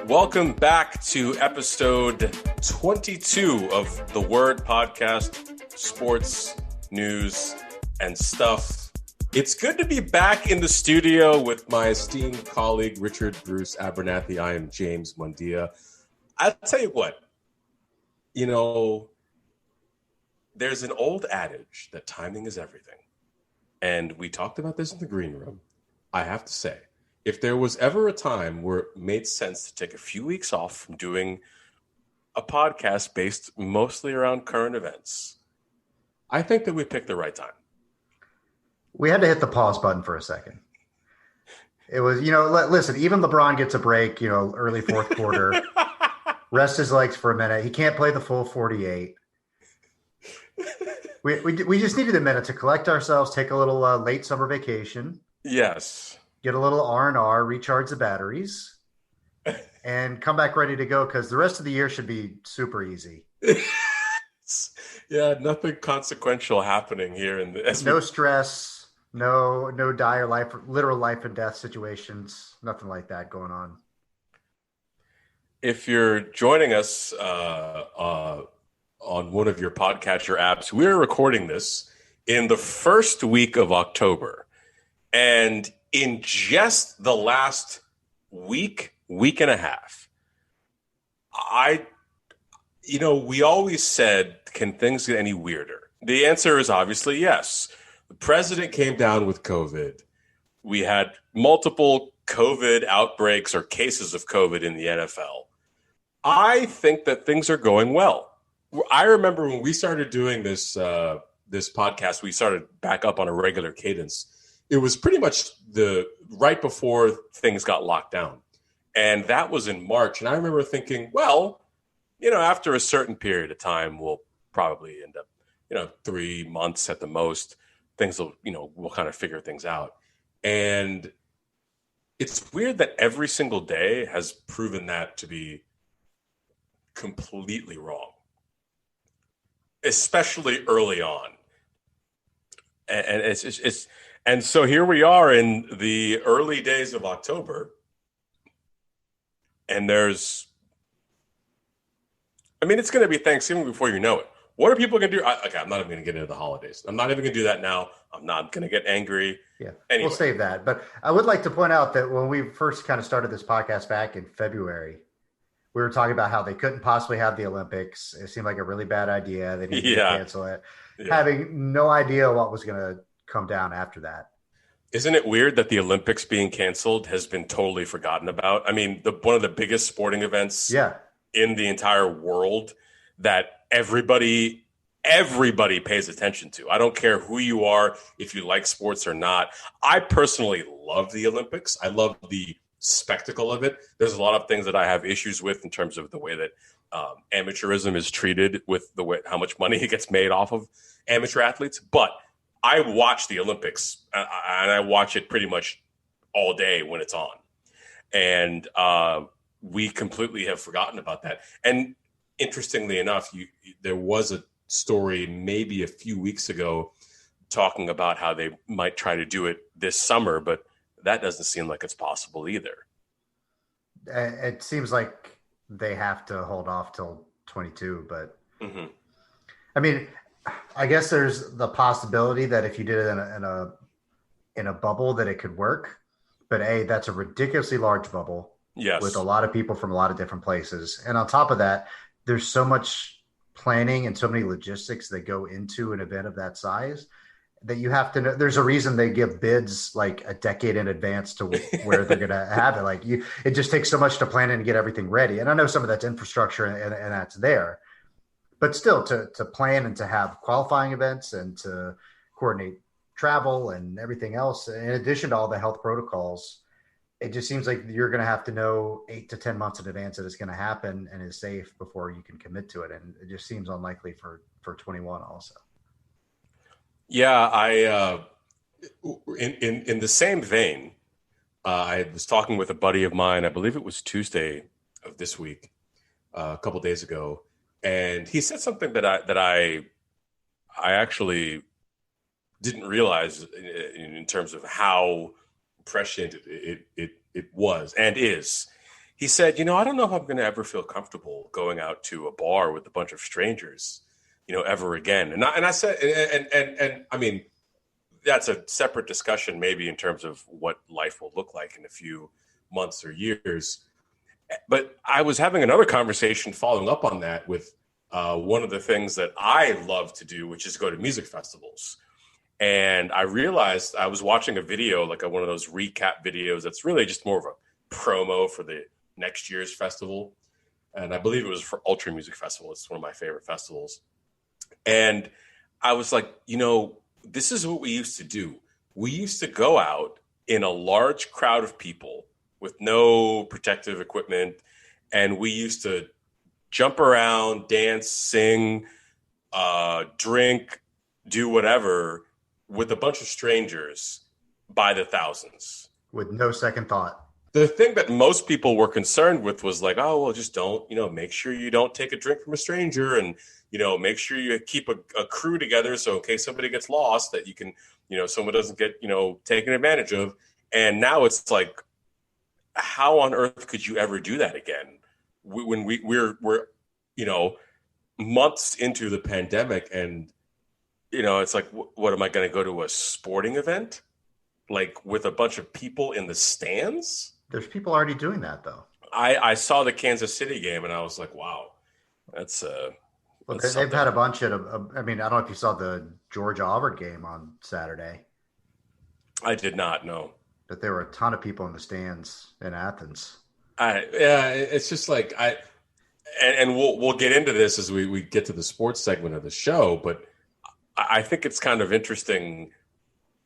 Welcome back to episode 22 of the Word Podcast, sports, news, and stuff. It's good to be back in the studio with my esteemed colleague, Richard Bruce Abernathy. I am James Mundia. I'll tell you what, there's an old adage that timing is everything. And we talked about this in the green room. I have to say, if there was ever a time where it made sense to take a few weeks off from doing a podcast based mostly around current events, I think that we picked the right time. We had to hit the pause button for a second. It was, listen, even LeBron gets a break, early fourth quarter, rest his legs for a minute. He can't play the full 48. We just needed a minute to collect ourselves, take a little late summer vacation. Yes. Get a little R&R, recharge the batteries, and come back ready to go because the rest of the year should be super easy. Yeah, nothing consequential happening here. No stress, no dire literal life and death situations, nothing like that going on. If you're joining us on one of your podcatcher apps, we're recording this in the first week of October. And in just the last week and a half, we always said, can things get any weirder? The answer is obviously yes. The president came down with COVID. We had multiple COVID outbreaks or cases of COVID in the NFL. I think that things are going well. I remember when we started doing this podcast, we started back up on a regular cadence. It was pretty much right before things got locked down. And that was in March. And I remember thinking, well, after a certain period of time, we'll probably end up, 3 months at the most, things will, we'll kind of figure things out. And it's weird that every single day has proven that to be completely wrong, especially early on. And and so here we are in the early days of October, and it's going to be Thanksgiving before you know it. What are people going to do? I'm not even going to get into the holidays. I'm not even going to do that now. I'm not going to get angry. Yeah, anyway. We'll save that. But I would like to point out that when we first kind of started this podcast back in February, we were talking about how they couldn't possibly have the Olympics. It seemed like a really bad idea. They needed to cancel it. Yeah. Having no idea what was going to come down after that. Isn't it weird that the Olympics being canceled has been totally forgotten about? I mean, one of the biggest sporting events in the entire world that everybody pays attention to. I don't care who you are, if you like sports or not. I personally love the Olympics. I love the spectacle of it. There's a lot of things that I have issues with in terms of the way that amateurism is treated, with the way how much money it gets made off of amateur athletes. But I watch the Olympics, and I watch it pretty much all day when it's on. And we completely have forgotten about that. And interestingly enough, there was a story maybe a few weeks ago talking about how they might try to do it this summer, but that doesn't seem like it's possible either. It seems like they have to hold off till 22, but I guess there's the possibility that if you did it in a bubble that it could work, but that's a ridiculously large bubble with a lot of people from a lot of different places. And on top of that, there's so much planning and so many logistics that go into an event of that size that you have to know. There's a reason they give bids like a decade in advance to where they're going to have it. It just takes so much to plan and get everything ready. And I know some of that's infrastructure and that's there. But still, to plan and to have qualifying events and to coordinate travel and everything else, in addition to all the health protocols, it just seems like you're going to have to know 8 to 10 months in advance that it's going to happen and is safe before you can commit to it. And it just seems unlikely for 21 also. Yeah, in the same vein, I was talking with a buddy of mine, I believe it was Tuesday of this week, a couple of days ago. And he said something that I actually didn't realize in terms of how prescient it was and is. he said, I don't know if I'm going to ever feel comfortable going out to a bar with a bunch of strangers, ever again. And I said, and I mean, that's a separate discussion, maybe in terms of what life will look like in a few months or years. But I was having another conversation following up on that with one of the things that I love to do, which is go to music festivals. And I realized I was watching a video, like one of those recap videos that's really just more of a promo for the next year's festival. And I believe it was for Ultra Music Festival. It's one of my favorite festivals. And I was like, this is what we used to do. We used to go out in a large crowd of people with no protective equipment, and we used to jump around, dance, sing, drink, do whatever with a bunch of strangers by the thousands. With no second thought. The thing that most people were concerned with was like, oh, well, just don't, make sure you don't take a drink from a stranger, and make sure you keep a crew together so in case somebody gets lost that you can, someone doesn't get, taken advantage of. And now it's like, how on earth could you ever do that again? When we're months into the pandemic, and, it's like, what am I going to go to a sporting event? Like with a bunch of people in the stands? There's people already doing that though. I saw the Kansas City game and I was like, wow, that's well, they've had a bunch of, I don't know if you saw the Georgia Auburn game on Saturday. I did not know. But there were a ton of people in the stands in Athens. It's just like and we'll get into this as we get to the sports segment of the show, but I think it's kind of interesting.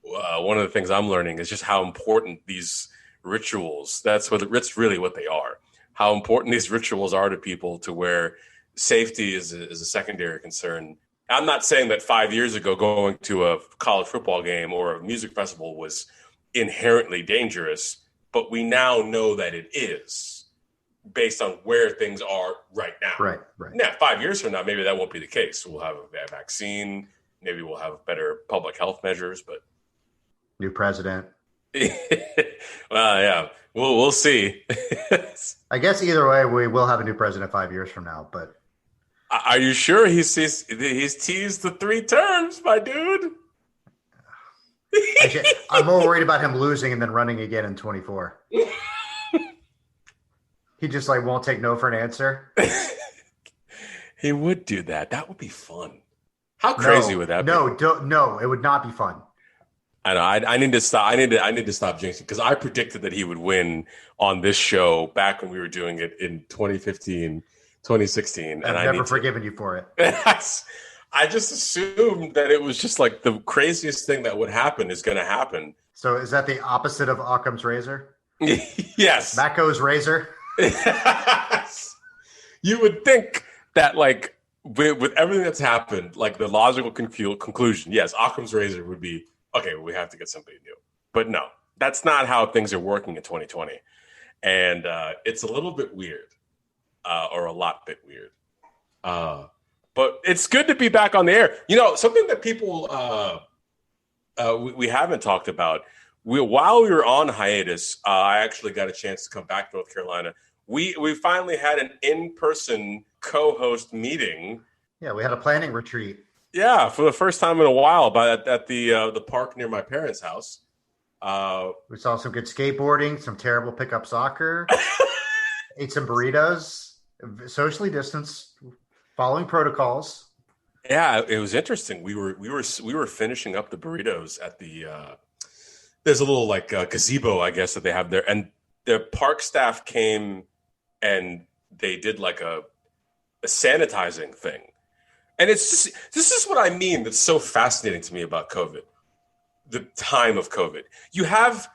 One of the things I'm learning is just how important these rituals, it's really what they are, how important these rituals are to people, to where safety is a secondary concern. I'm not saying that 5 years ago going to a college football game or a music festival was inherently dangerous, but we now know that it is based on where things are right now. Right. Now, 5 years from now, maybe that won't be the case. We'll have a vaccine. Maybe we'll have better public health measures, but new president. Well, yeah, we'll see. I guess either way, we will have a new president 5 years from now, but are you sure he's teased the 3 terms, my dude? Actually, I'm more worried about him losing and then running again in 24. He just won't take no for an answer. He would do that. That would be fun. How crazy would that be? No, it would not be fun. I know. I need to stop. I need to stop jinxing, because I predicted that he would win on this show back when we were doing it in 2015, 2016. I've never forgiven you for it. I just assumed that it was just like the craziest thing that would happen is going to happen. So is that the opposite of Occam's razor? Yes. Macco's razor? Yes. You would think that with everything that's happened, the logical conclusion, yes, Occam's razor would be, okay, we have to get somebody new. But no, that's not how things are working in 2020. And it's a little bit weird, or a lot bit weird. But it's good to be back on the air. Something that people we haven't talked about. While we were on hiatus, I actually got a chance to come back to North Carolina. We finally had an in-person co-host meeting. Yeah, we had a planning retreat. Yeah, for the first time in a while, at the park near my parents' house. We saw some good skateboarding, some terrible pickup soccer, ate some burritos, socially distanced, following protocols. Yeah, it was interesting. We were finishing up the burritos at the. There's a little gazebo, I guess, that they have there, and the park staff came and they did a sanitizing thing. And this is what I mean that's so fascinating to me about COVID, the time of COVID. You have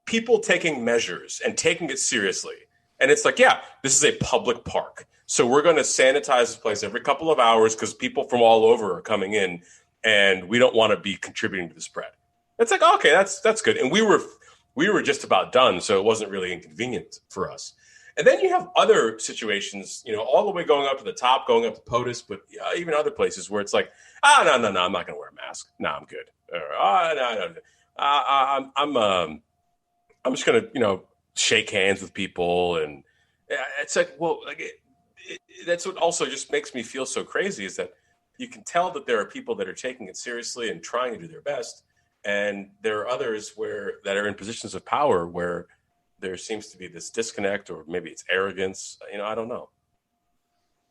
people taking measures and taking it seriously. And it's yeah, this is a public park. So we're going to sanitize this place every couple of hours because people from all over are coming in and we don't want to be contributing to the spread. It's okay, that's good. And we were just about done, so it wasn't really inconvenient for us. And then you have other situations, all the way going up to the top, going up to POTUS, but even other places where it's no, I'm not going to wear a mask. No, I'm good. Or, no. I'm just going to, shake hands with people and, It's like, well, that's what also just makes me feel so crazy is that you can tell that there are people that are taking it seriously and trying to do their best. And there are others that are in positions of power where there seems to be this disconnect, or maybe it's arrogance. I don't know.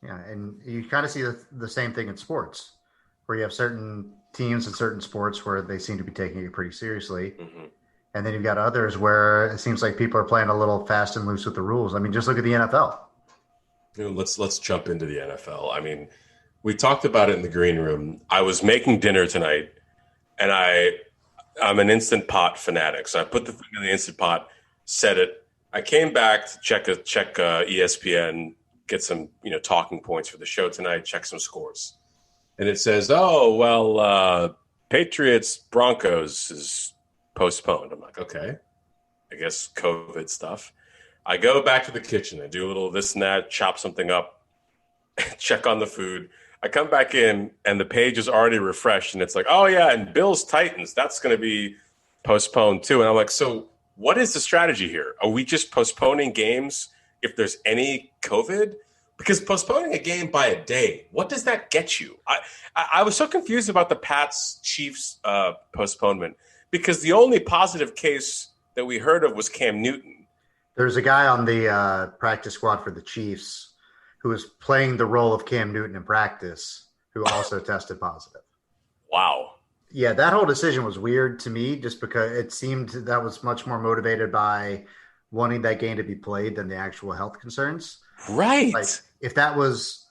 Yeah, and you kind of see the same thing in sports, where you have certain teams in certain sports where they seem to be taking it pretty seriously. Mm-hmm. And then you've got others where it seems like people are playing a little fast and loose with the rules. I mean, just look at the NFL. Let's jump into the NFL. I mean, we talked about it in the green room. I was making dinner tonight, and I'm an Instant Pot fanatic. So I put the thing in the Instant Pot, set it. I came back to check ESPN, get some talking points for the show tonight, check some scores. And it says, oh, well, Patriots Broncos is postponed. I'm like, okay, I guess COVID stuff. I go back to the kitchen. I do a little of this and that, chop something up, check on the food. I come back in, and the page is already refreshed, and it's like, oh, yeah, and Bills Titans, that's going to be postponed too. And I'm like, so what is the strategy here? Are we just postponing games if there's any COVID? Because postponing a game by a day, what does that get you? I was so confused about the Pats-Chiefs postponement, because the only positive case that we heard of was Cam Newton. There's a guy on the practice squad for the Chiefs who was playing the role of Cam Newton in practice, who also tested positive. Wow. Yeah, that whole decision was weird to me, just because it seemed that was much more motivated by wanting that game to be played than the actual health concerns. Right. Like, if that was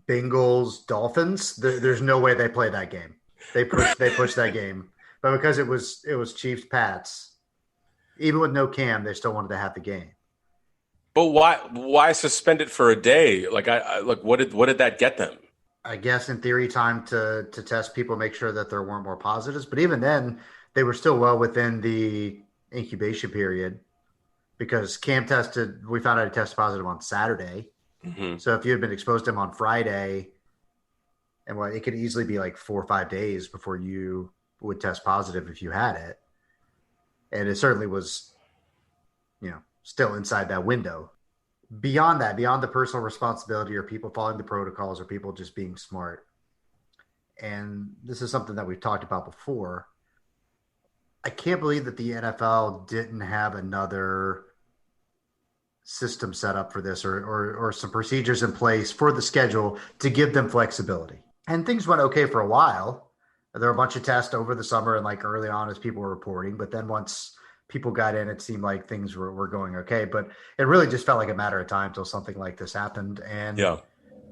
Bengals Dolphins, there's no way they play that game. They pushed that game, but because it was Chiefs Pats, even with no Cam, they still wanted to have the game. But why suspend it for a day? Like what did that get them? I guess in theory, time to test people, make sure that there weren't more positives. But even then, they were still well within the incubation period, because Cam we found out he tested positive on Saturday. Mm-hmm. So if you had been exposed to him on Friday, and it could easily be like 4 or 5 days before you would test positive if you had it. And it certainly was, still inside that window. Beyond that, beyond the personal responsibility or people following the protocols or people just being smart. And this is something that we've talked about before. I can't believe that the NFL didn't have another system set up for this, or some procedures in place for the schedule to give them flexibility. And things went okay for a while. There were a bunch of tests over the summer and like early on as people were reporting. But then once people got in, it seemed like things were going okay. But it really just felt like a matter of time till something like this happened. And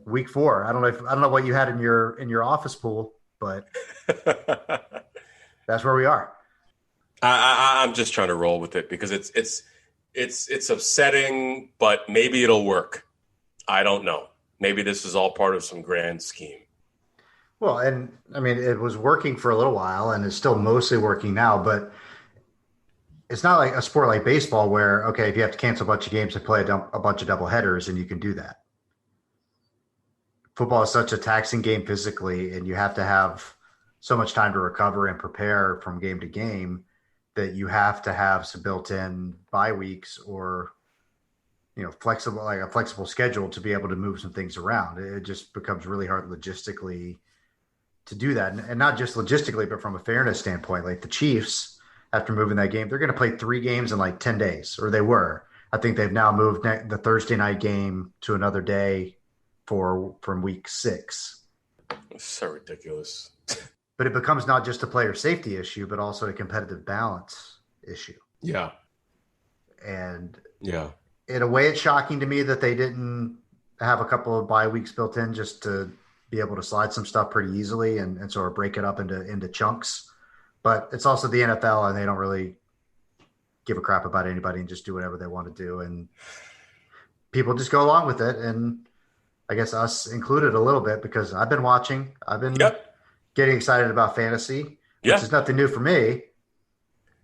week 4, I don't know what you had in your office pool, but that's where we are. I'm just trying to roll with it, because it's upsetting, but maybe it'll work. I don't know. Maybe this is all part of some grand scheme. Well, and I mean, it was working for a little while and it's still mostly working now, but it's not like a sport like baseball where, okay, if you have to cancel a bunch of games and play a bunch of double headers, and you can do that. Football is such a taxing game physically, and you have to have so much time to recover and prepare from game to game that you have to have some built-in bye weeks or, flexible schedule to be able to move some things around. It just becomes really hard logistically to do that. And not just logistically, but from a fairness standpoint. Like the Chiefs, after moving that game, they're going to play 3 games in like 10 days, or they were. I think they've now moved the Thursday night game to another day from week 6. It's so ridiculous. But it becomes not just a player safety issue, but also a competitive balance issue. Yeah. And yeah, in a way, it's shocking to me that they didn't have a couple of bye weeks built in just to be able to slide some stuff pretty easily and sort of break it up into chunks. But it's also the NFL, and they don't really give a crap about anybody and just do whatever they want to do. And people just go along with it. And I guess us included a little bit, because I've been watching. I've been getting excited about fantasy, which is nothing new for me.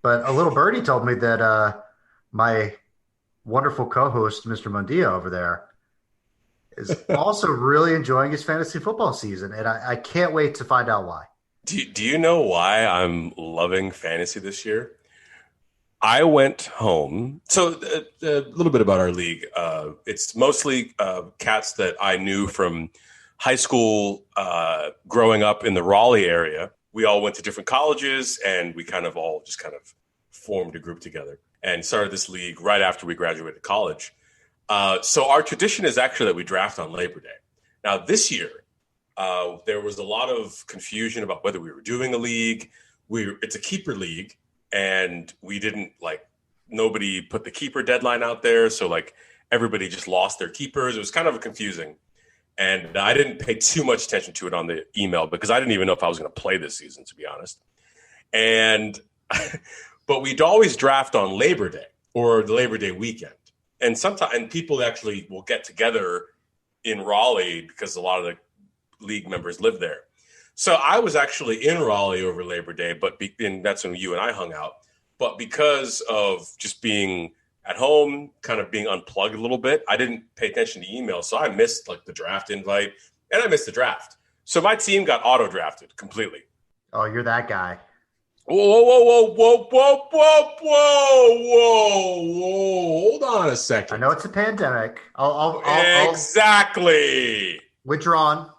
But a little birdie told me that my wonderful co-host, Mr. Mundia over there, is also really enjoying his fantasy football season. And I can't wait to find out why. Do you know why I'm loving fantasy this year? I went home. So a little bit about our league. It's mostly cats that I knew from high school, growing up in the Raleigh area. We all went to different colleges, and we kind of all just kind of formed a group together and started this league right after we graduated college. So our tradition is actually that we draft on Labor Day. Now, this year, there was a lot of confusion about whether we were doing a league. It's a keeper league, and we didn't nobody put the keeper deadline out there. So everybody just lost their keepers. It was kind of confusing. And I didn't pay too much attention to it on the email because I didn't even know if I was going to play this season, to be honest. But we'd always draft on Labor Day or the Labor Day weekend. And people actually will get together in Raleigh because a lot of the league members live there. So I was actually in Raleigh over Labor Day, and that's when you and I hung out. But because of just being at home, kind of being unplugged a little bit, I didn't pay attention to email. So I missed the draft invite, and I missed the draft. So my team got auto-drafted completely. Oh, you're that guy. Whoa. Hold on a second. I know it's a pandemic. Exactly. Withdrawn.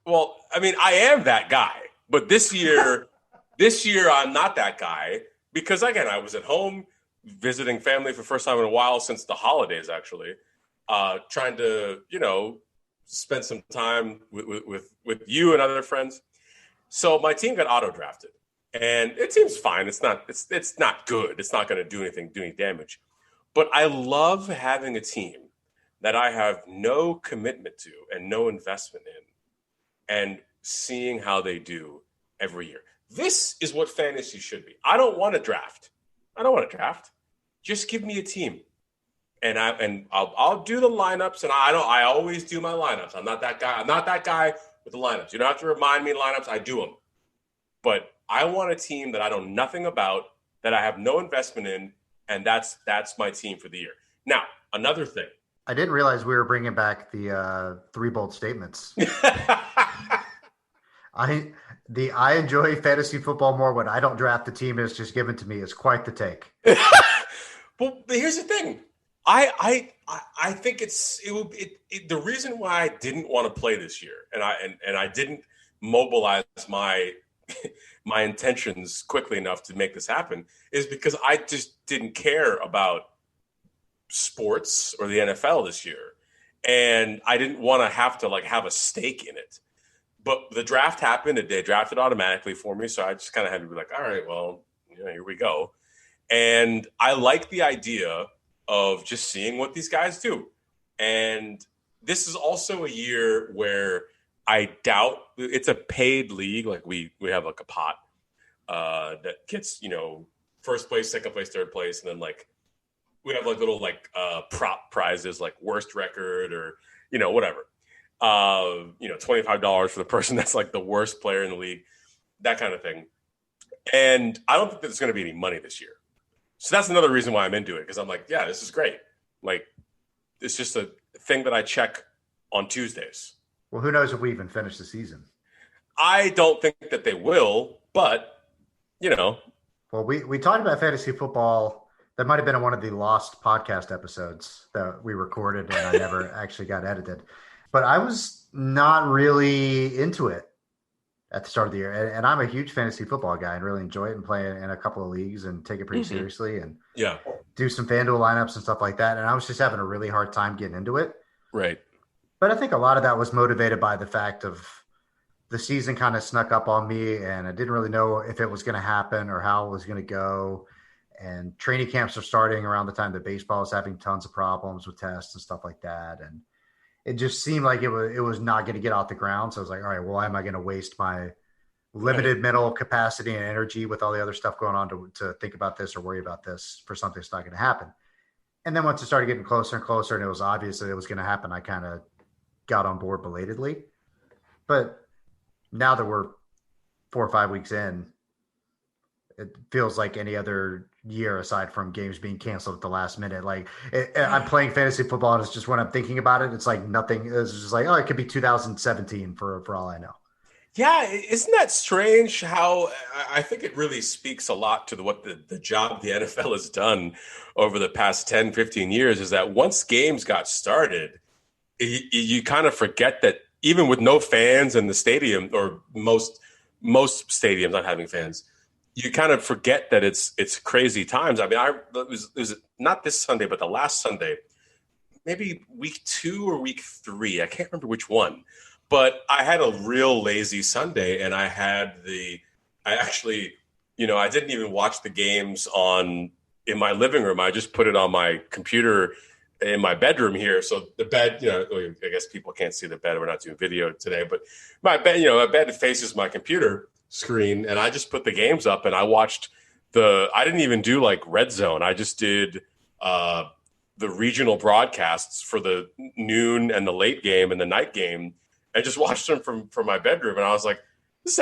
Well, I mean, I am that guy. But this year, I'm not that guy because, again, I was at home visiting family for the first time in a while since the holidays, actually, trying to, spend some time with you and other friends. So my team got auto-drafted, and it seems fine. It's not good. It's not going to do any damage. But I love having a team that I have no commitment to and no investment in, and seeing how they do every year. This is what fantasy should be. I don't want to draft. Just give me a team, and I'll do the lineups. And I always do my lineups. I'm not that guy. I'm not that guy with the lineups. You don't have to remind me of lineups. I do them. But I want a team that I know nothing about, that I have no investment in, and that's my team for the year. Now, another thing. I didn't realize we were bringing back the 3 bold statements. I enjoy fantasy football more when I don't draft. The team is just given to me is quite the take. Well, here's the thing. I think the reason why I didn't want to play this year, and I didn't mobilize my intentions quickly enough to make this happen, is because I just didn't care about sports or the NFL this year, and I didn't want to have a stake in it. But the draft happened, and they drafted automatically for me, so I just kind of had to be like, all right, well, here we go. And I like the idea of just seeing what these guys do. And this is also a year where I doubt it's a paid league. We have a pot that gets, first place, second place, third place. And then we have little prop prizes, worst record or, whatever. $25 for the person that's the worst player in the league, that kind of thing. And I don't think there's going to be any money this year. So that's another reason why I'm into it, because I'm yeah, this is great. It's just a thing that I check on Tuesdays. Well, who knows if we even finish the season? I don't think that they will, but, Well, we talked about fantasy football. That might have been one of the lost podcast episodes that we recorded and I never actually got edited. But I was not really into it at the start of the year. And I'm a huge fantasy football guy and really enjoy it and play in a couple of leagues and take it pretty seriously and do some FanDuel lineups and stuff like that. And I was just having a really hard time getting into it. Right. But I think a lot of that was motivated by the fact of the season kind of snuck up on me and I didn't really know if it was going to happen or how it was going to go. And training camps are starting around the time that baseball is having tons of problems with tests and stuff like that. And it just seemed like it was not going to get off the ground. So I was like, all right, well, why am I going to waste my limited mental capacity and energy with all the other stuff going on to think about this or worry about this for something that's not going to happen? And then once it started getting closer and closer and it was obvious that it was going to happen, I kind of got on board belatedly. But now that we're 4 or 5 weeks in, it feels like any other year aside from games being canceled at the last minute. I'm playing fantasy football and it's just when I'm thinking about it, it's nothing. It's just it could be 2017 for all I know. Yeah, isn't that strange how I think it really speaks a lot to what the job the NFL has done over the past 10, 15 years is that once games got started, you kind of forget that even with no fans in the stadium, or most stadiums not having fans, you kind of forget that it's crazy times. I mean, it was not this Sunday, but the last Sunday, maybe week 2 or week 3. I can't remember which one, but I had a real lazy Sunday, and I actually, I didn't even watch the games in my living room. I just put it on my computer in my bedroom here. So the bed, I guess people can't see the bed. We're not doing video today, but my bed faces my computer screen, and I just put the games up, and I watched I didn't even do like Red Zone. I just did the regional broadcasts for the noon and the late game and the night game, and just watched them from my bedroom. And I was like, this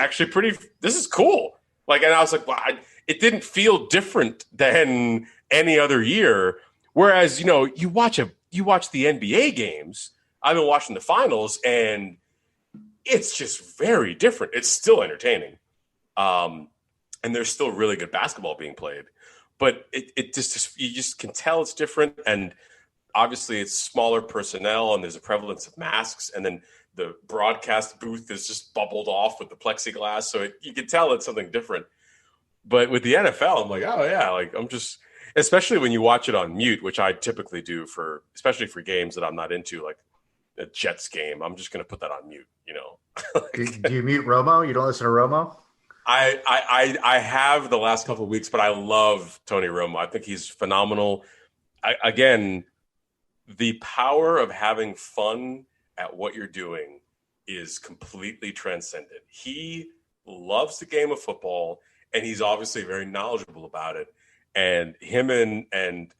is cool. Like, and I was like, well, it didn't feel different than any other year. Whereas, you watch the NBA games. I've been watching the finals, and it's just very different. It's still entertaining. And there's still really good basketball being played. But it just you just can tell it's different. And obviously it's smaller personnel, and there's a prevalence of masks. And then the broadcast booth is just bubbled off with the plexiglass. So you can tell it's something different. But with the NFL, I'm like, oh, yeah, like I'm just – especially when you watch it on mute, which I typically do especially for games that I'm not into, like a Jets game. I'm just going to put that on mute, Do you mute Romo? You don't listen to Romo? I have the last couple of weeks, but I love Tony Romo. I think he's phenomenal. Again, the power of having fun at what you're doing is completely transcendent. He loves the game of football, and he's obviously very knowledgeable about it. And him and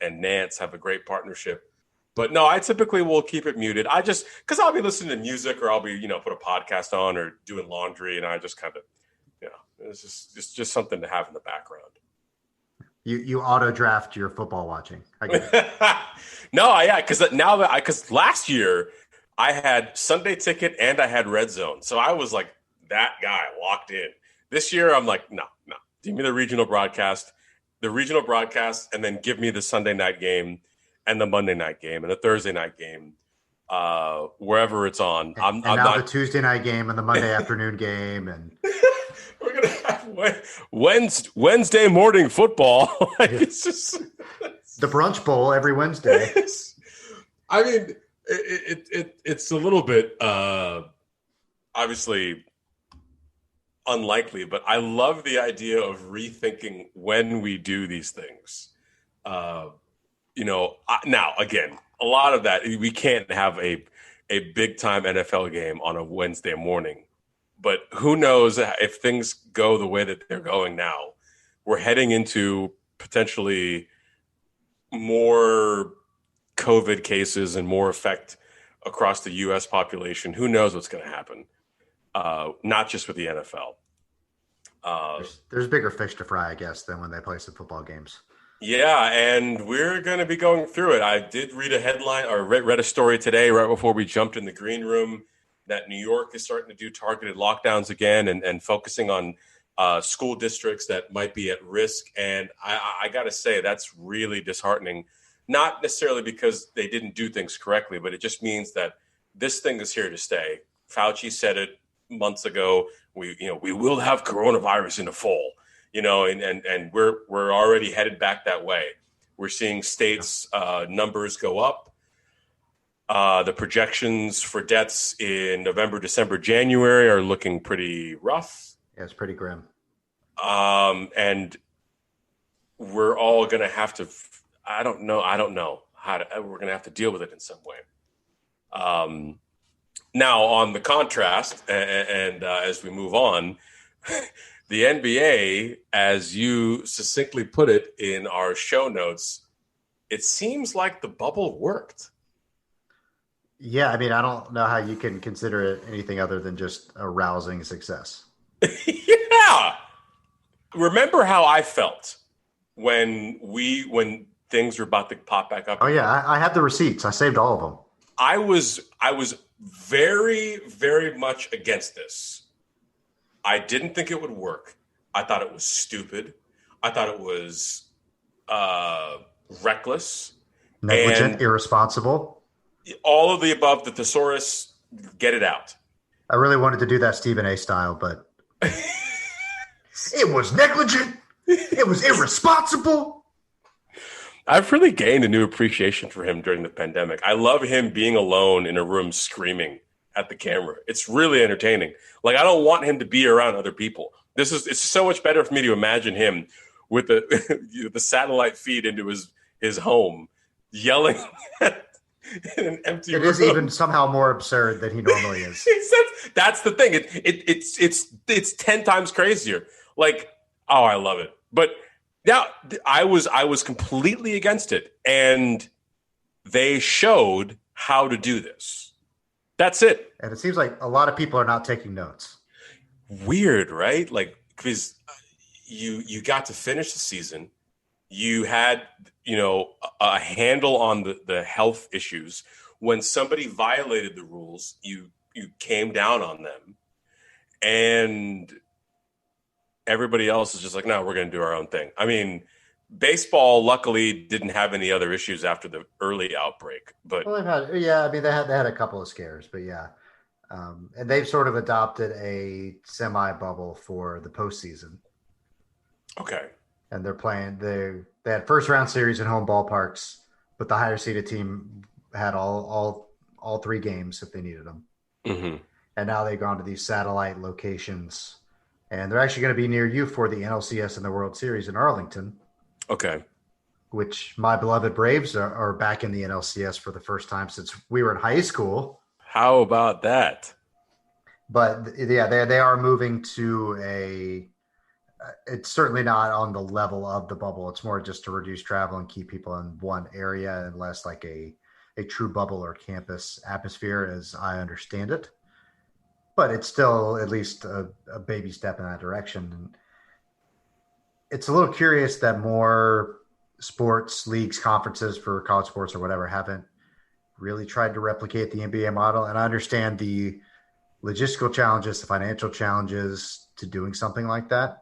Nance have a great partnership. But no, I typically will keep it muted. Because I'll be listening to music, or I'll be, put a podcast on or doing laundry, and I just kind of, it's just something to have in the background. You auto draft your football watching. I get it. No, yeah, because last year I had Sunday Ticket and I had Red Zone, so I was like that guy locked in. This year I'm like, no, give me the regional broadcast, and then give me the Sunday night game and the Monday night game and the Thursday night game, wherever it's on. I'm not the Tuesday night game and the Monday afternoon game, and we're gonna have Wednesday morning football. It's just the brunch bowl every Wednesday. I mean, it's a little bit obviously unlikely, but I love the idea of rethinking when we do these things. Now again, a lot of that we can't have a big time NFL game on a Wednesday morning. But who knows if things go the way that they're going now? We're heading into potentially more COVID cases and more effect across the U.S. population. Who knows what's going to happen? Not just with the NFL. There's bigger fish to fry, I guess, than when they play some football games. Yeah, and we're going to be going through it. I did read a headline or read a story today right before we jumped in the green room that New York is starting to do targeted lockdowns again and focusing on school districts that might be at risk. And I got to say, that's really disheartening, not necessarily because they didn't do things correctly, but it just means that this thing is here to stay. Fauci said it months ago. We will have coronavirus in the fall, and we're already headed back that way. We're seeing states' numbers go up. The projections for deaths in November, December, January are looking pretty rough. Yeah, it's pretty grim. And we're all going to have to, I don't know we're going to have to deal with it in some way. Now, on the contrast, and as we move on, the NBA, as you succinctly put it in our show notes, it seems like the bubble worked. Yeah, I mean, I don't know how you can consider it anything other than just a rousing success. Yeah. Remember how I felt when things were about to pop back up? Oh, yeah, I have the receipts. I saved all of them. I was very, very much against this. I didn't think it would work. I thought it was stupid. I thought it was reckless. Negligent, irresponsible. All of the above, the thesaurus, get it out. I really wanted to do that Stephen A style, but it was negligent. It was irresponsible. I've really gained a new appreciation for him during the pandemic. I love him being alone in a room screaming at the camera. It's really entertaining. Like, I don't want him to be around other people. It's so much better for me to imagine him with the the satellite feed into his home, yelling at an empty room. It is even somehow more absurd than he normally is. That's the thing. It's 10 times crazier. Like, oh, I love it. But yeah, I was completely against it, and they showed how to do this. That's it. And it seems like a lot of people are not taking notes. Weird, right? Like, because you got to finish the season. You had, a handle on the health issues. When somebody violated the rules, you came down on them. And everybody else is just like, no, we're going to do our own thing. I mean, baseball, luckily, didn't have any other issues after the early outbreak. But well, they had a couple of scares, but yeah. And they've sort of adopted a semi-bubble for the postseason. Okay. And they're playing. They had first round series in home ballparks, but the higher seeded team had all 3 games if they needed them. Mm-hmm. And now they've gone to these satellite locations, and they're actually going to be near you for the NLCS and the World Series in Arlington. Okay. Which my beloved Braves are back in the NLCS for the first time since we were in high school. How about that? But yeah, they are moving to it's certainly not on the level of the bubble. It's more just to reduce travel and keep people in one area and less like a true bubble or campus atmosphere, as I understand it. But it's still at least a baby step in that direction. And it's a little curious that more sports leagues, conferences for college sports or whatever haven't really tried to replicate the NBA model. And I understand the logistical challenges, the financial challenges to doing something like that.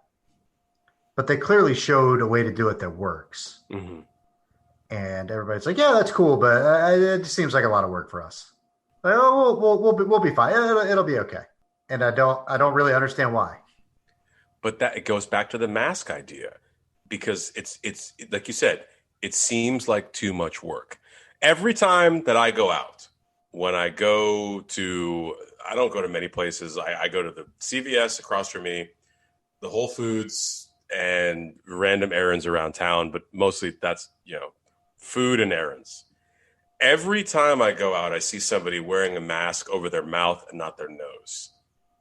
But they clearly showed a way to do it that works. Mm-hmm. And everybody's like, yeah, that's cool, but it just seems like a lot of work for us. Like, oh, we'll be fine. It'll be okay. And I don't really understand why. But that it goes back to the mask idea, because it's like you said, it seems like too much work. Every time that I go out, when I don't go to many places. I go to the CVS across from me, the Whole Foods, and random errands around town, but mostly that's, food and errands. Every time I go out, I see somebody wearing a mask over their mouth and not their nose.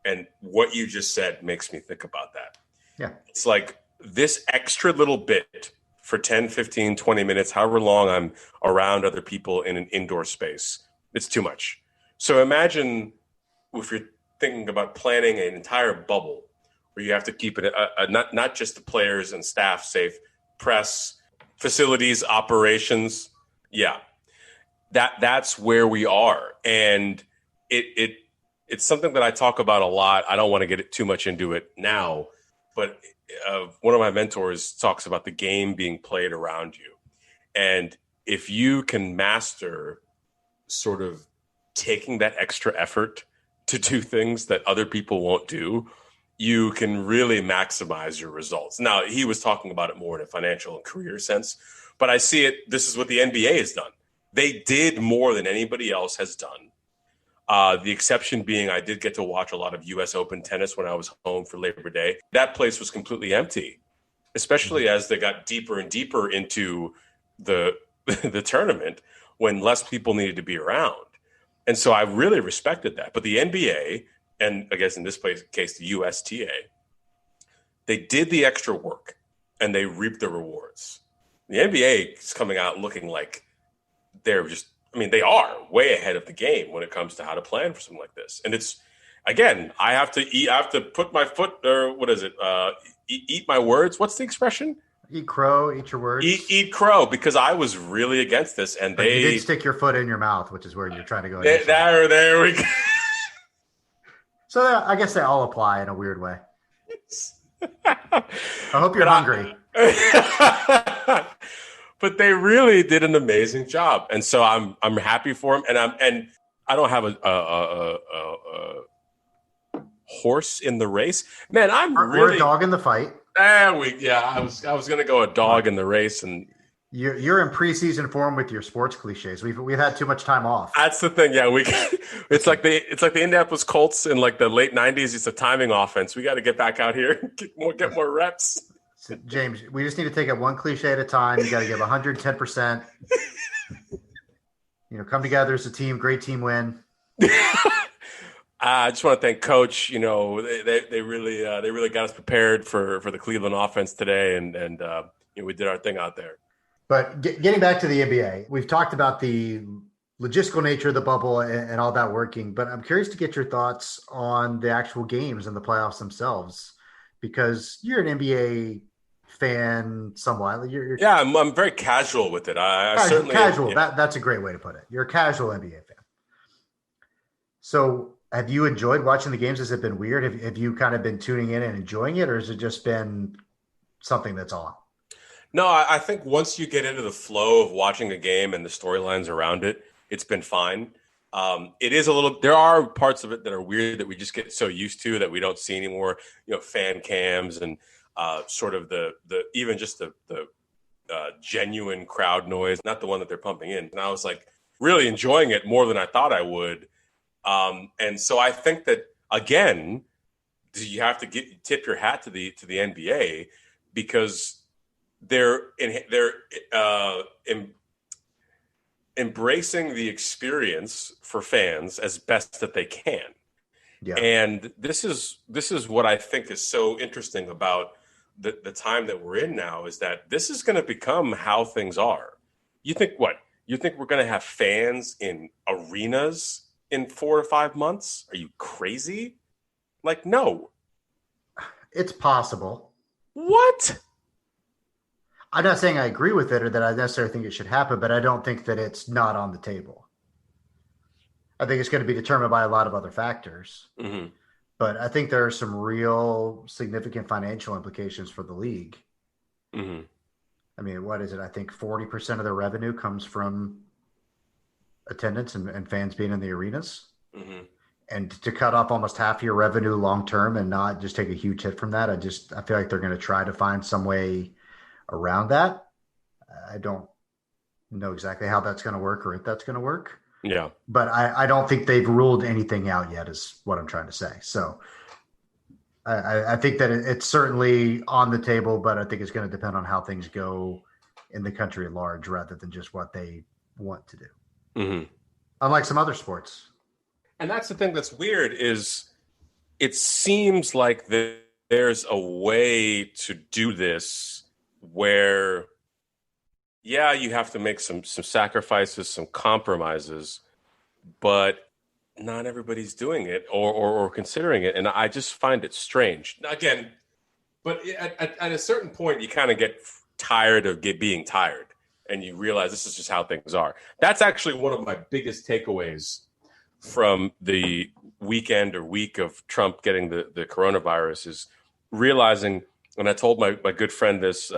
And what you just said makes me think about that. Yeah. It's like this extra little bit for 10, 15, 20 minutes, however long I'm around other people in an indoor space. It's too much. So imagine if you're thinking about planning an entire bubble where you have to keep it not just the players and staff safe, press, facilities, operations. Yeah. That's where we are. And it's something that I talk about a lot. I don't want to get too much into it now, but one of my mentors talks about the game being played around you. And if you can master sort of taking that extra effort to do things that other people won't do, you can really maximize your results. Now, he was talking about it more in a financial and career sense, but I see it. This is what the NBA has done. They did more than anybody else has done. The exception being, I did get to watch a lot of U.S. Open tennis when I was home for Labor Day. That place was completely empty, especially as they got deeper and deeper into the tournament when less people needed to be around. And so I really respected that. But the NBA, and I guess in this case, the USTA, they did the extra work and they reaped the rewards. The NBA is coming out looking like they're just, they are way ahead of the game when it comes to how to plan for something like this. And it's, again, I have to put my foot, or what is it? Eat my words. What's the expression? Eat crow, eat your words. Eat crow, because I was really against this. And but you did stick your foot in your mouth, which is where you're trying to go. There we go. So I guess they all apply in a weird way. I hope you're hungry. But they really did an amazing job, and so I'm happy for them. And I don't have a horse in the race, man. We're a dog in the fight. I was gonna go a dog in the race, and you're in preseason form with your sports cliches. We've had too much time off. That's the thing. Yeah, it's like the Indianapolis Colts in like the late '90s. It's a timing offense. We got to get back out here, and get more reps. So, James, we just need to take it one cliche at a time. You got to give 110%. Come together as a team. Great team win. I just want to thank Coach. They really got us prepared for the Cleveland offense today, and we did our thing out there. But getting back to the NBA, we've talked about the logistical nature of the bubble and all that working. But I'm curious to get your thoughts on the actual games and the playoffs themselves, because you're an NBA fan somewhat. I'm very casual with it. Casual. Yeah. That's a great way to put it. You're a casual NBA fan. So have you enjoyed watching the games? Has it been weird? Have you kind of been tuning in and enjoying it, or has it just been something that's on? No, I think once you get into the flow of watching a game and the storylines around it, it's been fine. It is there are parts of it that are weird that we just get so used to that we don't see anymore. Fan cams and sort of the even just the genuine crowd noise, not the one that they're pumping in. And I was like really enjoying it more than I thought I would. And so I think that, again, you have to tip your hat to the NBA, because they're embracing the experience for fans as best that they can. Yeah. And this is what I think is so interesting about the time that we're in now, is that this is going to become how things are. You think we're going to have fans in arenas in 4 or 5 months? Are you crazy? Like, no. It's possible. What? I'm not saying I agree with it or that I necessarily think it should happen, but I don't think that it's not on the table. I think it's going to be determined by a lot of other factors. Mm-hmm. But I think there are some real significant financial implications for the league. Mm-hmm. I mean, what is it? I think 40% of their revenue comes from attendance and fans being in the arenas. Mm-hmm. And to cut off almost half your revenue long-term and not just take a huge hit from that, I feel like they're going to try to find some way around that. I don't know exactly how that's going to work or if that's going to work. Yeah. But I don't think they've ruled anything out yet, is what I'm trying to say. So I think that it's certainly on the table, but I think it's going to depend on how things go in the country at large rather than just what they want to do. Mm-hmm. Unlike some other sports. And that's the thing that's weird, is it seems like there's a way to do this where, yeah, you have to make some sacrifices, some compromises, but not everybody's doing it or considering it. And I just find it strange. Again, but at a certain point, you kind of get tired of being tired, and you realize this is just how things are. That's actually one of my biggest takeaways from the weekend or week of Trump getting the coronavirus, is realizing, and I told my good friend this,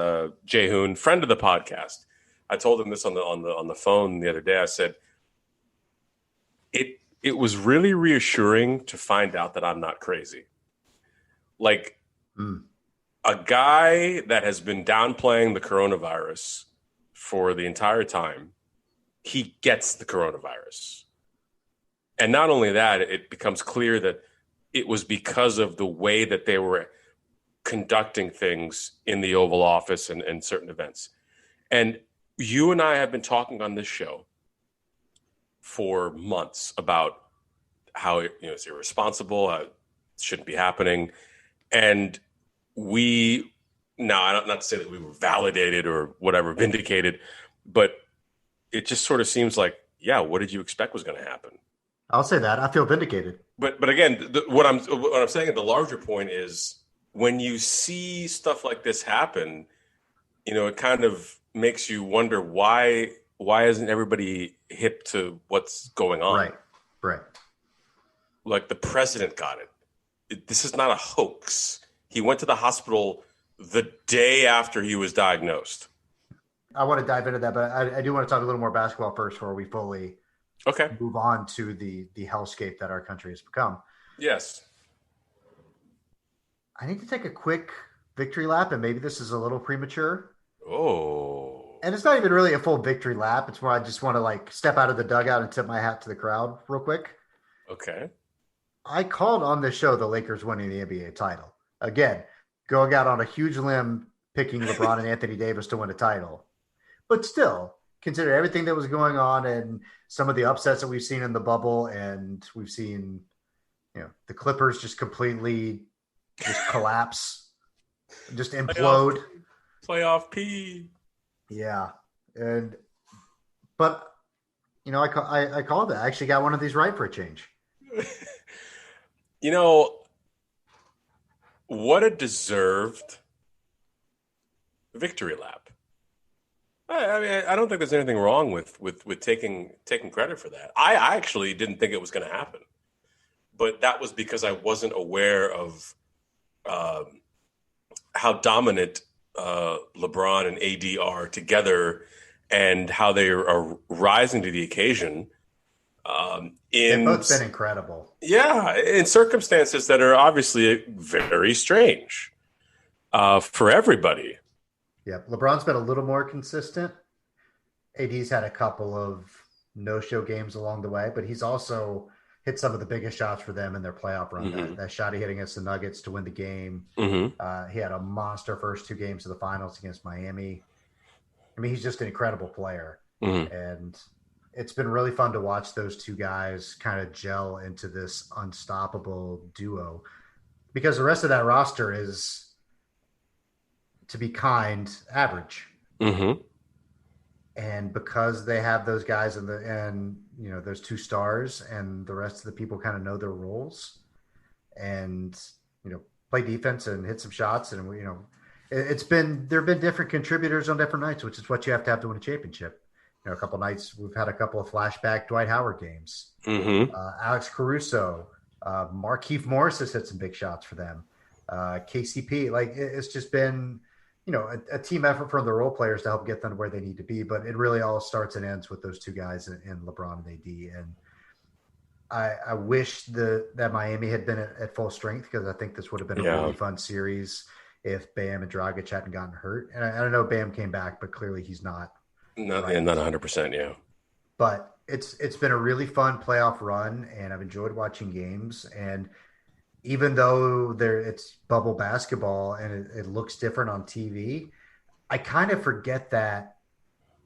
Jay Hoon, friend of the podcast, I told him this on the phone the other day. I said, it was really reassuring to find out that I'm not crazy. Like a guy that has been downplaying the coronavirus for the entire time, he gets the coronavirus. And not only that, it becomes clear that it was because of the way that they were conducting things in the Oval Office and certain events. And you and I have been talking on this show for months about how it's irresponsible, how it shouldn't be happening. And not to say that we were validated or whatever, vindicated, but it just sort of seems like, yeah, what did you expect was going to happen? I'll say that. I feel vindicated. But again, what I'm saying at the larger point is, when you see stuff like this happen, it kind of makes you wonder why isn't everybody hip to what's going on? Right. Like the president got it. This is not a hoax. He went to the hospital the day after he was diagnosed. I want to dive into that, but I do want to talk a little more basketball first before we fully move on to the hellscape that our country has become. Yes. I need to take a quick victory lap, and maybe this is a little premature. Oh. And it's not even really a full victory lap. It's more I just want to like step out of the dugout and tip my hat to the crowd real quick. Okay. I called on this show the Lakers winning the NBA title. Again, going out on a huge limb, picking LeBron and Anthony Davis to win a title. But still, consider everything that was going on and some of the upsets that we've seen in the bubble, and we've seen, the Clippers just completely just collapse, just implode. Playoff P. Yeah, but I called it. I actually got one of these right for a change. What a deserved victory lap. I mean, I don't think there's anything wrong with taking credit for that. I actually didn't think it was going to happen, but that was because I wasn't aware of how dominant LeBron and AD are together, and how they are rising to the occasion. They've both been incredible. Yeah, in circumstances that are obviously very strange for everybody. Yeah, LeBron's been a little more consistent. AD's had a couple of no-show games along the way, but he's also hit some of the biggest shots for them in their playoff run. Mm-hmm. That shot he hit against the Nuggets to win the game. Mm-hmm. He had a monster first two games of the finals against Miami. I mean, he's just an incredible player. Mm-hmm. And it's been really fun to watch those two guys kind of gel into this unstoppable duo, because the rest of that roster is, to be kind, average. Mm-hmm. And because they have those guys and those two stars, and the rest of the people kind of know their roles and, play defense and hit some shots. And, there have been different contributors on different nights, which is what you have to win a championship. A couple nights we've had a couple of flashback Dwight Howard games. Mm-hmm. Alex Caruso, Markieff Morris has hit some big shots for them. KCP, it's just been, a team effort from the role players to help get them to where they need to be. But it really all starts and ends with those two guys in LeBron and AD. And I wish that Miami had been at full strength, because I think this would have been a really fun series if Bam and Dragic hadn't gotten hurt. And I don't know, Bam came back, but clearly he's not. Not 100%, yeah. But it's been a really fun playoff run, and I've enjoyed watching games. And even though it's bubble basketball and it looks different on TV, I kind of forget that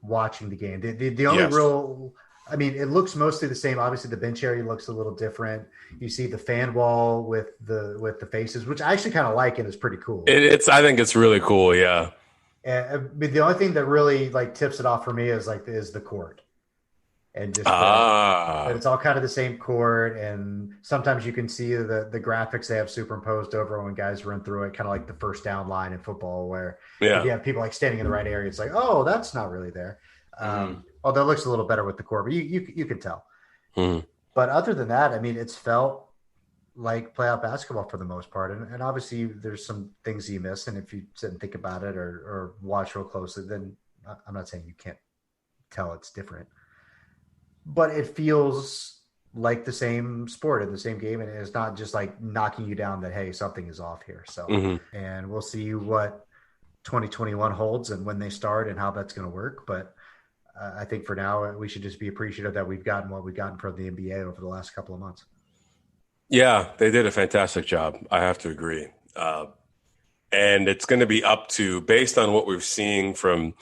watching the game. The only real, I mean, it looks mostly the same. Obviously, the bench area looks a little different. You see the fan wall with the faces, which I actually kind of like, and it's pretty cool. I think it's really cool, yeah. And the only thing that really tips it off for me is the court, and just it's all kind of the same court. And sometimes you can see the graphics they have superimposed over when guys run through it, kind of like the first down line in football, where if you have people standing in the right area, it's like, oh, that's not really there. Although it looks a little better with the court, but you can tell. Mm-hmm. But other than that, I mean, it's felt like playoff basketball for the most part. And obviously there's some things you miss. And if you sit and think about it or watch real closely, then I'm not saying you can't tell it's different, but it feels like the same sport and the same game. And it's not just knocking you down that, hey, something is off here. So, and we'll see what 2021 holds and when they start and how that's going to work. But I think for now, we should just be appreciative that we've gotten what we've gotten from the NBA over the last couple of months. Yeah, they did a fantastic job. I have to agree. And it's going to be up to, based on what we're seeing from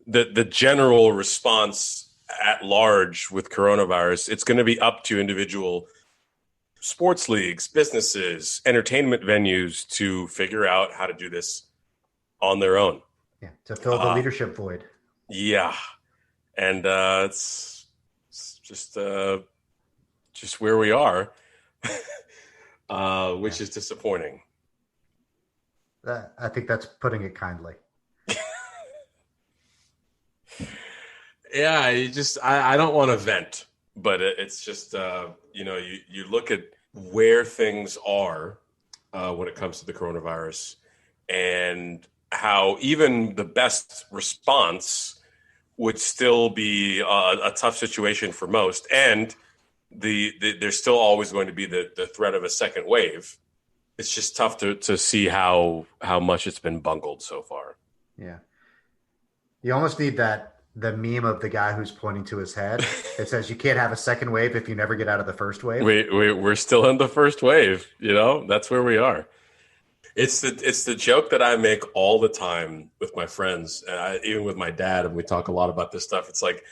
the general response at large with coronavirus, it's going to be up to individual sports leagues, businesses, entertainment venues to figure out how to do this on their own. Yeah, to fill the leadership void. Yeah. And it's just where we are. Which is disappointing. I think that's putting it kindly. Yeah, I don't want to vent, but it's just, you look at where things are when it comes to the coronavirus, and how even the best response would still be a tough situation for most. And there's still always going to be the threat of a second wave. It's just tough to see how much it's been bungled so far. Yeah. You almost need the meme of the guy who's pointing to his head. It says you can't have a second wave if you never get out of the first wave. We're still in the first wave. That's where we are. It's the joke that I make all the time with my friends, even with my dad, and we talk a lot about this stuff. It's like,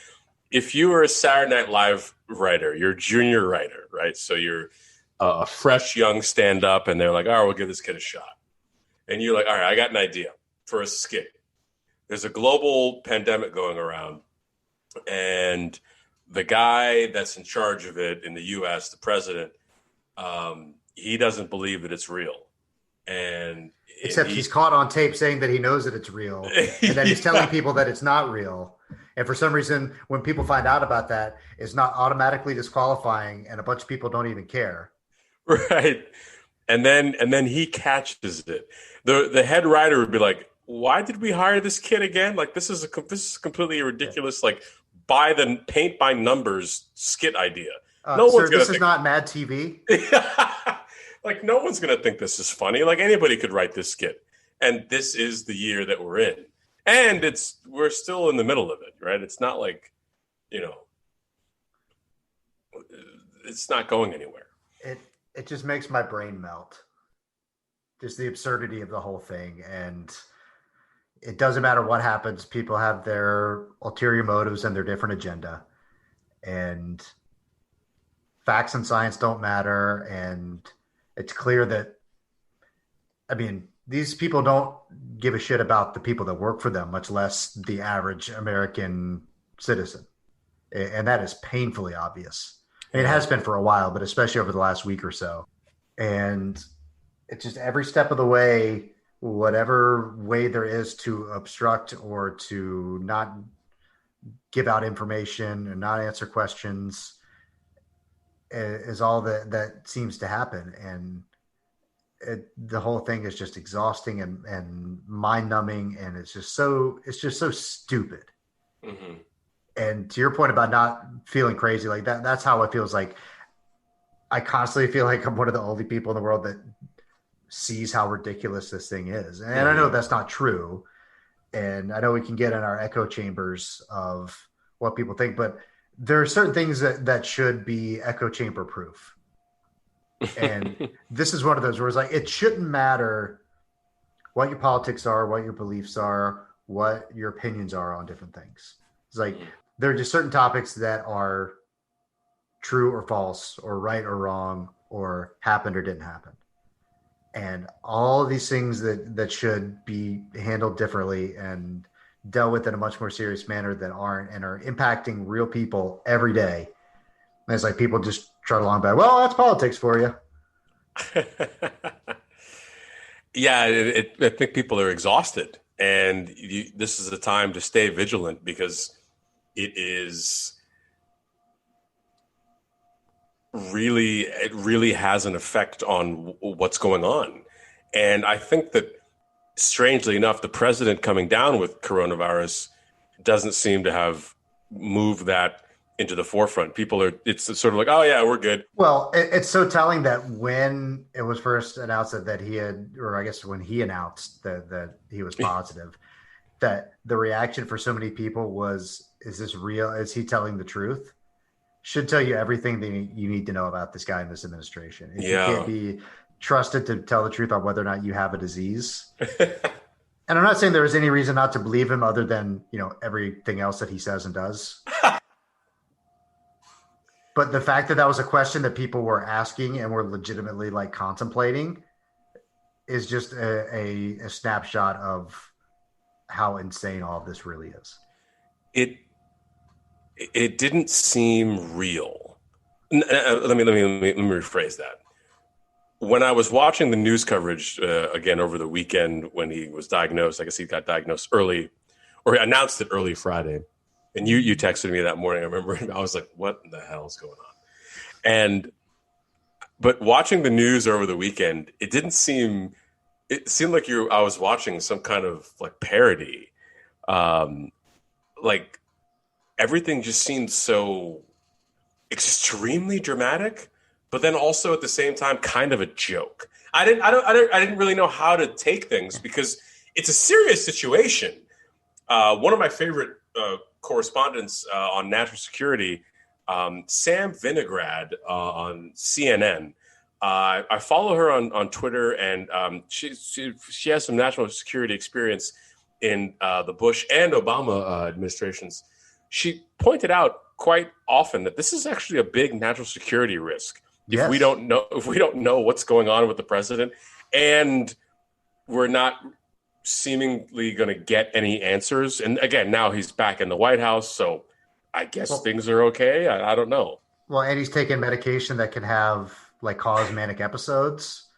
if you were a Saturday Night Live writer, you're a junior writer, right? So you're a fresh young stand-up, and they're like, all right, we'll give this kid a shot. And you're like, all right, I got an idea for a skit. There's a global pandemic going around, and the guy that's in charge of it in the U.S., the president, he doesn't believe that it's real. And except he's caught on tape saying that he knows that it's real, and then he's telling people that it's not real. And for some reason, when people find out about that, it's not automatically disqualifying, and a bunch of people don't even care. Right. And then he catches it. The head writer would be like, why did we hire this kid again? Like, this is completely ridiculous, like paint by numbers skit idea. This is not Mad TV. Like, no one's going to think this is funny. Like, anybody could write this skit. And this is the year that we're in. And we're still in the middle of it, right? It's not like, it's not going anywhere. It just makes my brain melt. Just the absurdity of the whole thing. And it doesn't matter what happens. People have their ulterior motives and their different agenda. And facts and science don't matter. And it's clear that, these people don't give a shit about the people that work for them, much less the average American citizen. And that is painfully obvious. It has been for a while, but especially over the last week or so. And it's just every step of the way, whatever way there is to obstruct or to not give out information and not answer questions is all that seems to happen. And the whole thing is just exhausting and mind-numbing, and it's just so stupid. Mm-hmm. And to your point about not feeling crazy, like that's how it feels. Like, I constantly feel like I'm one of the only people in the world that sees how ridiculous this thing is. And I know that's not true. And I know we can get in our echo chambers of what people think, but there are certain things that should be echo chamber proof. And this is one of those where it's like, it shouldn't matter what your politics are, what your beliefs are, what your opinions are on different things. It's like, there are just certain topics that are true or false or right or wrong or happened or didn't happen. And all of these things that should be handled differently and dealt with in a much more serious manner than aren't, and are impacting real people every day. And it's like people just trot along by, well, that's politics for you. Yeah, I think people are exhausted, and this is the time to stay vigilant, because it really has an effect on what's going on. And I think that, strangely enough, the president coming down with coronavirus doesn't seem to have moved that into the forefront. It's sort of like, oh yeah, we're good. Well, it's so telling that when it was first announced that he had, or I guess when he announced that he was positive, that the reaction for so many people was, is this real? Is he telling the truth? Should tell you everything that you need to know about this guy in this administration. If you can't be trusted to tell the truth on whether or not you have a disease. And I'm not saying there was any reason not to believe him other than, everything else that he says and does. But the fact that was a question that people were asking and were legitimately like contemplating is just a snapshot of how insane all of this really is. It didn't seem real. Let me rephrase that. When I was watching the news coverage again over the weekend when he was diagnosed, I guess he got diagnosed early, or announced it early Friday. And you texted me that morning. I remember I was like, what the hell is going on? And But watching the news over the weekend, it seemed like I was watching some kind of like parody. Like everything just seemed so extremely dramatic, but then also at the same time kind of a joke. I didn't really know how to take things because it's a serious situation. One of my favorite correspondents on national security, Sam Vinograd on CNN. I follow her on Twitter, and she has some national security experience in the Bush and Obama administrations. She pointed out quite often that this is actually a big national security risk. Yes. If we don't know what's going on with the president, and we're not seemingly going to get any answers. And again, now he's back in the White House, so I guess things are okay. I don't know. Well, and he's taking medication that can have cause manic episodes.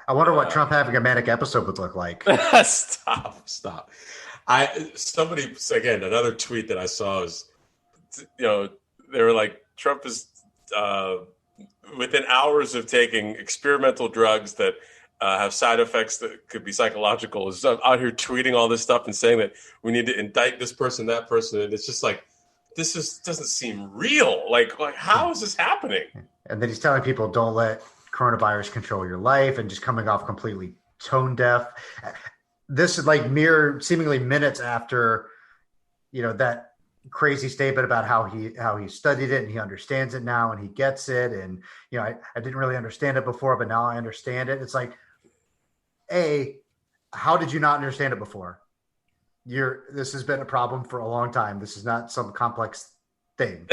I wonder what Trump having a manic episode would look like. Stop. Somebody, again, another tweet that I saw is, they were like, Trump is within hours of taking experimental drugs that have side effects that could be psychological, is out here tweeting all this stuff and saying that we need to indict this person, that person. And it's just like, this doesn't seem real. Like how is this happening? And then he's telling people, don't let coronavirus control your life, and just coming off completely tone deaf. This is mere seemingly minutes after, that crazy statement about how he studied it and he understands it now and he gets it. And, I didn't really understand it before, but now I understand it. It's like, how did you not understand it before? This has been a problem for a long time. This is not some complex thing.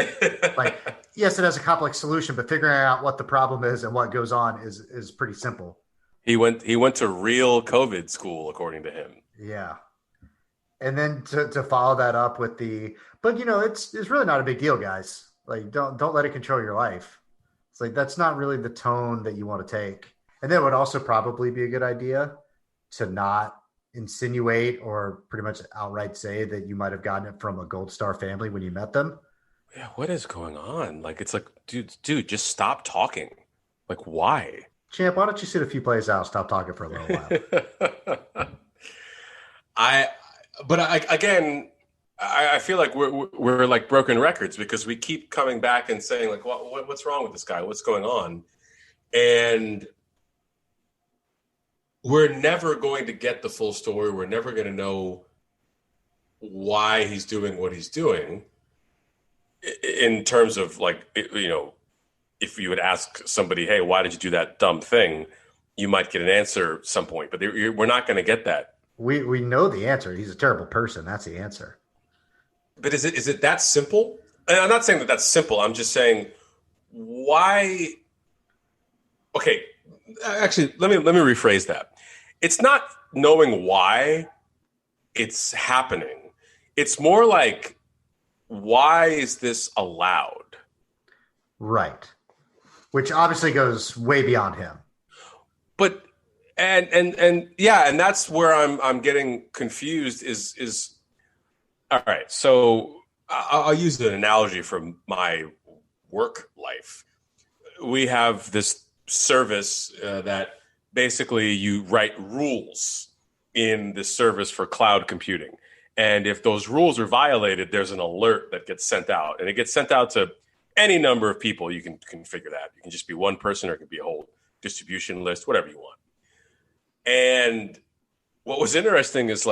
Yes, it has a complex solution, but figuring out what the problem is and what goes on is pretty simple. He went to real COVID school, according to him. Yeah. And then to follow that up with but it's really not a big deal, guys. Don't let it control your life. It's that's not really the tone that you want to take. And then it would also probably be a good idea to not insinuate or pretty much outright say that you might have gotten it from a Gold Star family when you met them. Yeah, what is going on? It's like, dude, just stop talking. Why? Champ, why don't you sit a few plays out, stop talking for a little while? I feel like we're like broken records because we keep coming back and saying what's wrong with this guy? What's going on? And we're never going to get the full story. We're never going to know why he's doing what he's doing in terms of if you would ask somebody, hey, why did you do that dumb thing? You might get an answer at some point, but we're not going to get that. We know the answer. He's a terrible person. That's the answer. But is it that simple? And I'm not saying that that's simple. I'm just saying why. Okay, actually, let me rephrase that. It's not knowing why it's happening. It's more like, why is this allowed? Right. Which obviously goes way beyond him. But and that's where I'm getting confused is all right. So I'll use an analogy from my work life. We have this service that basically you write rules in this service for cloud computing. And if those rules are violated, there's an alert that gets sent out, and it gets sent out to any number of people. You can configure that. You can just be one person, or it can be a whole distribution list, whatever you want. And what was interesting is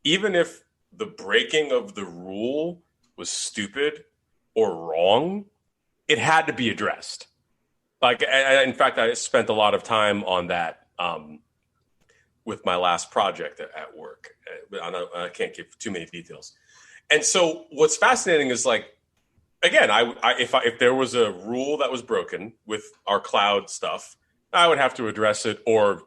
even if the breaking of the rule was stupid or wrong, it had to be addressed. In fact, I spent a lot of time on that with my last project at work. I can't give too many details. And so what's fascinating is again, if there was a rule that was broken with our cloud stuff, I would have to address it or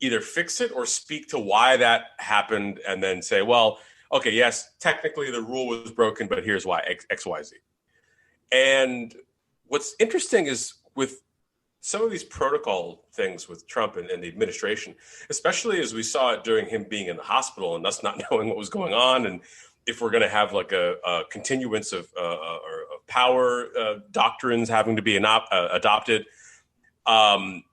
either fix it or speak to why that happened, and then say, well, okay, yes, technically the rule was broken, but here's why, X, Y, Z. And what's interesting is with some of these protocol things with Trump and the administration, especially as we saw it during him being in the hospital and us not knowing what was going on, and if we're going to have a continuance of power doctrines having to be adopted, it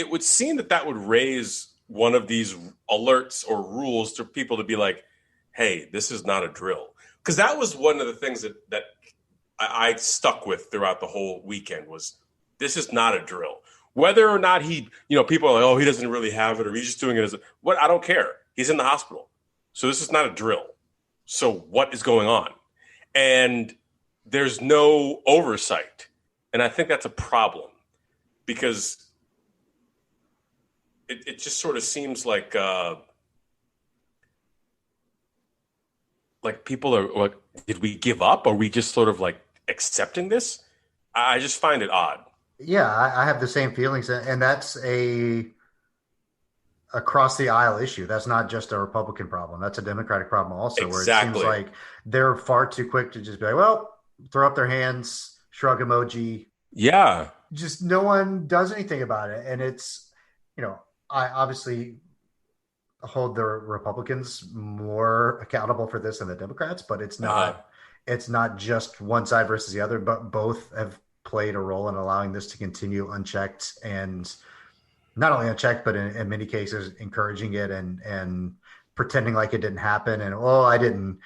would seem that would raise one of these alerts or rules to people to be like, hey, this is not a drill. Because that was one of the things that I stuck with throughout the whole weekend was this is not a drill. Whether or not people are like, oh, he doesn't really have it or he's just doing it as what? I don't care. He's in the hospital. So this is not a drill. So what is going on? And there's no oversight. And I think that's a problem because it just sort of seems like people are like, did we give up? Are we just sort of like accepting this? I just find it odd. Yeah, I have the same feelings, and that's a across the aisle issue. That's not just a Republican problem. That's a Democratic problem also, where it seems like they're far too quick to just be like, well, throw up their hands, shrug emoji. Yeah. Just no one does anything about it. And it's, I obviously hold the Republicans more accountable for this than the Democrats, but it's not just one side versus the other, but both have played a role in allowing this to continue unchecked, and not only unchecked, but in many cases encouraging it and pretending like it didn't happen. And, I didn't,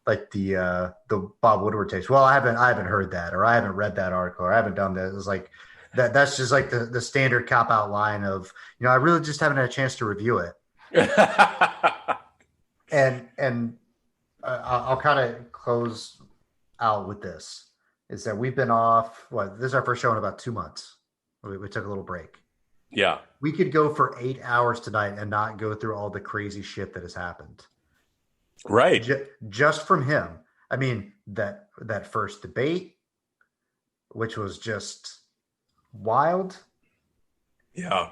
like the Bob Woodward tapes. Well, I haven't heard that, or I haven't read that article, or I haven't done this. It's like that's just like the standard cop out line of, I really just haven't had a chance to review it. and I'll kind of close out with this. Is that we've been off, this is our first show in about 2 months. We took a little break. Yeah. We could go for 8 hours tonight and not go through all the crazy shit that has happened. Right. Just from him. I mean, that first debate, which was just wild. Yeah.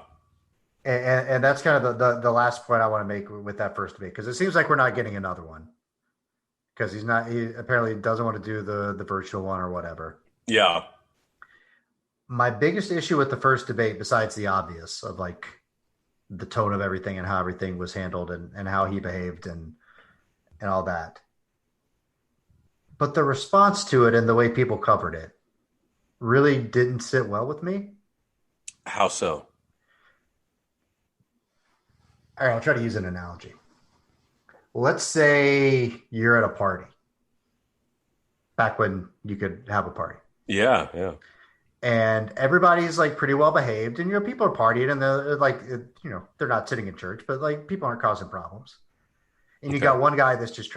And that's kind of the last point I want to make with that first debate, because it seems like we're not getting another one. Because he apparently doesn't want to do the virtual one or whatever. Yeah. My biggest issue with the first debate, besides the obvious of like the tone of everything and how everything was handled and how he behaved and all that, but the response to it and the way people covered it really didn't sit well with me. How so? All right, I'll try to use an analogy. Let's say you're at a party back when you could have a party. Yeah, yeah. And everybody's like pretty well behaved, and people are partying, and they're like, they're not sitting in church, but like people aren't causing problems. And you got one guy that's just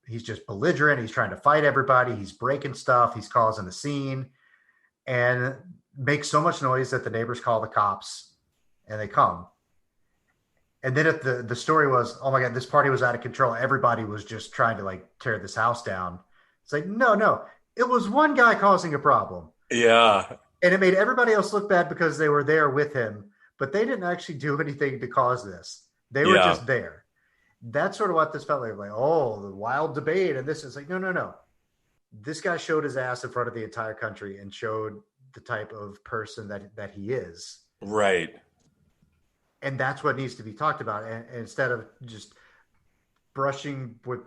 he's just belligerent. He's trying to fight everybody. He's breaking stuff. He's causing a scene and makes so much noise that the neighbors call the cops and they come. And then if the story was, oh my God, this party was out of control, everybody was just trying to like tear this house down. It's like, no, it was one guy causing a problem. Yeah. And it made everybody else look bad because they were there with him, but they didn't actually do anything to cause this. They were just there. That's sort of what this felt like, oh, the wild debate. And this is like, no. This guy showed his ass in front of the entire country and showed the type of person that he is. Right. And that's what needs to be talked about. And instead of just brushing with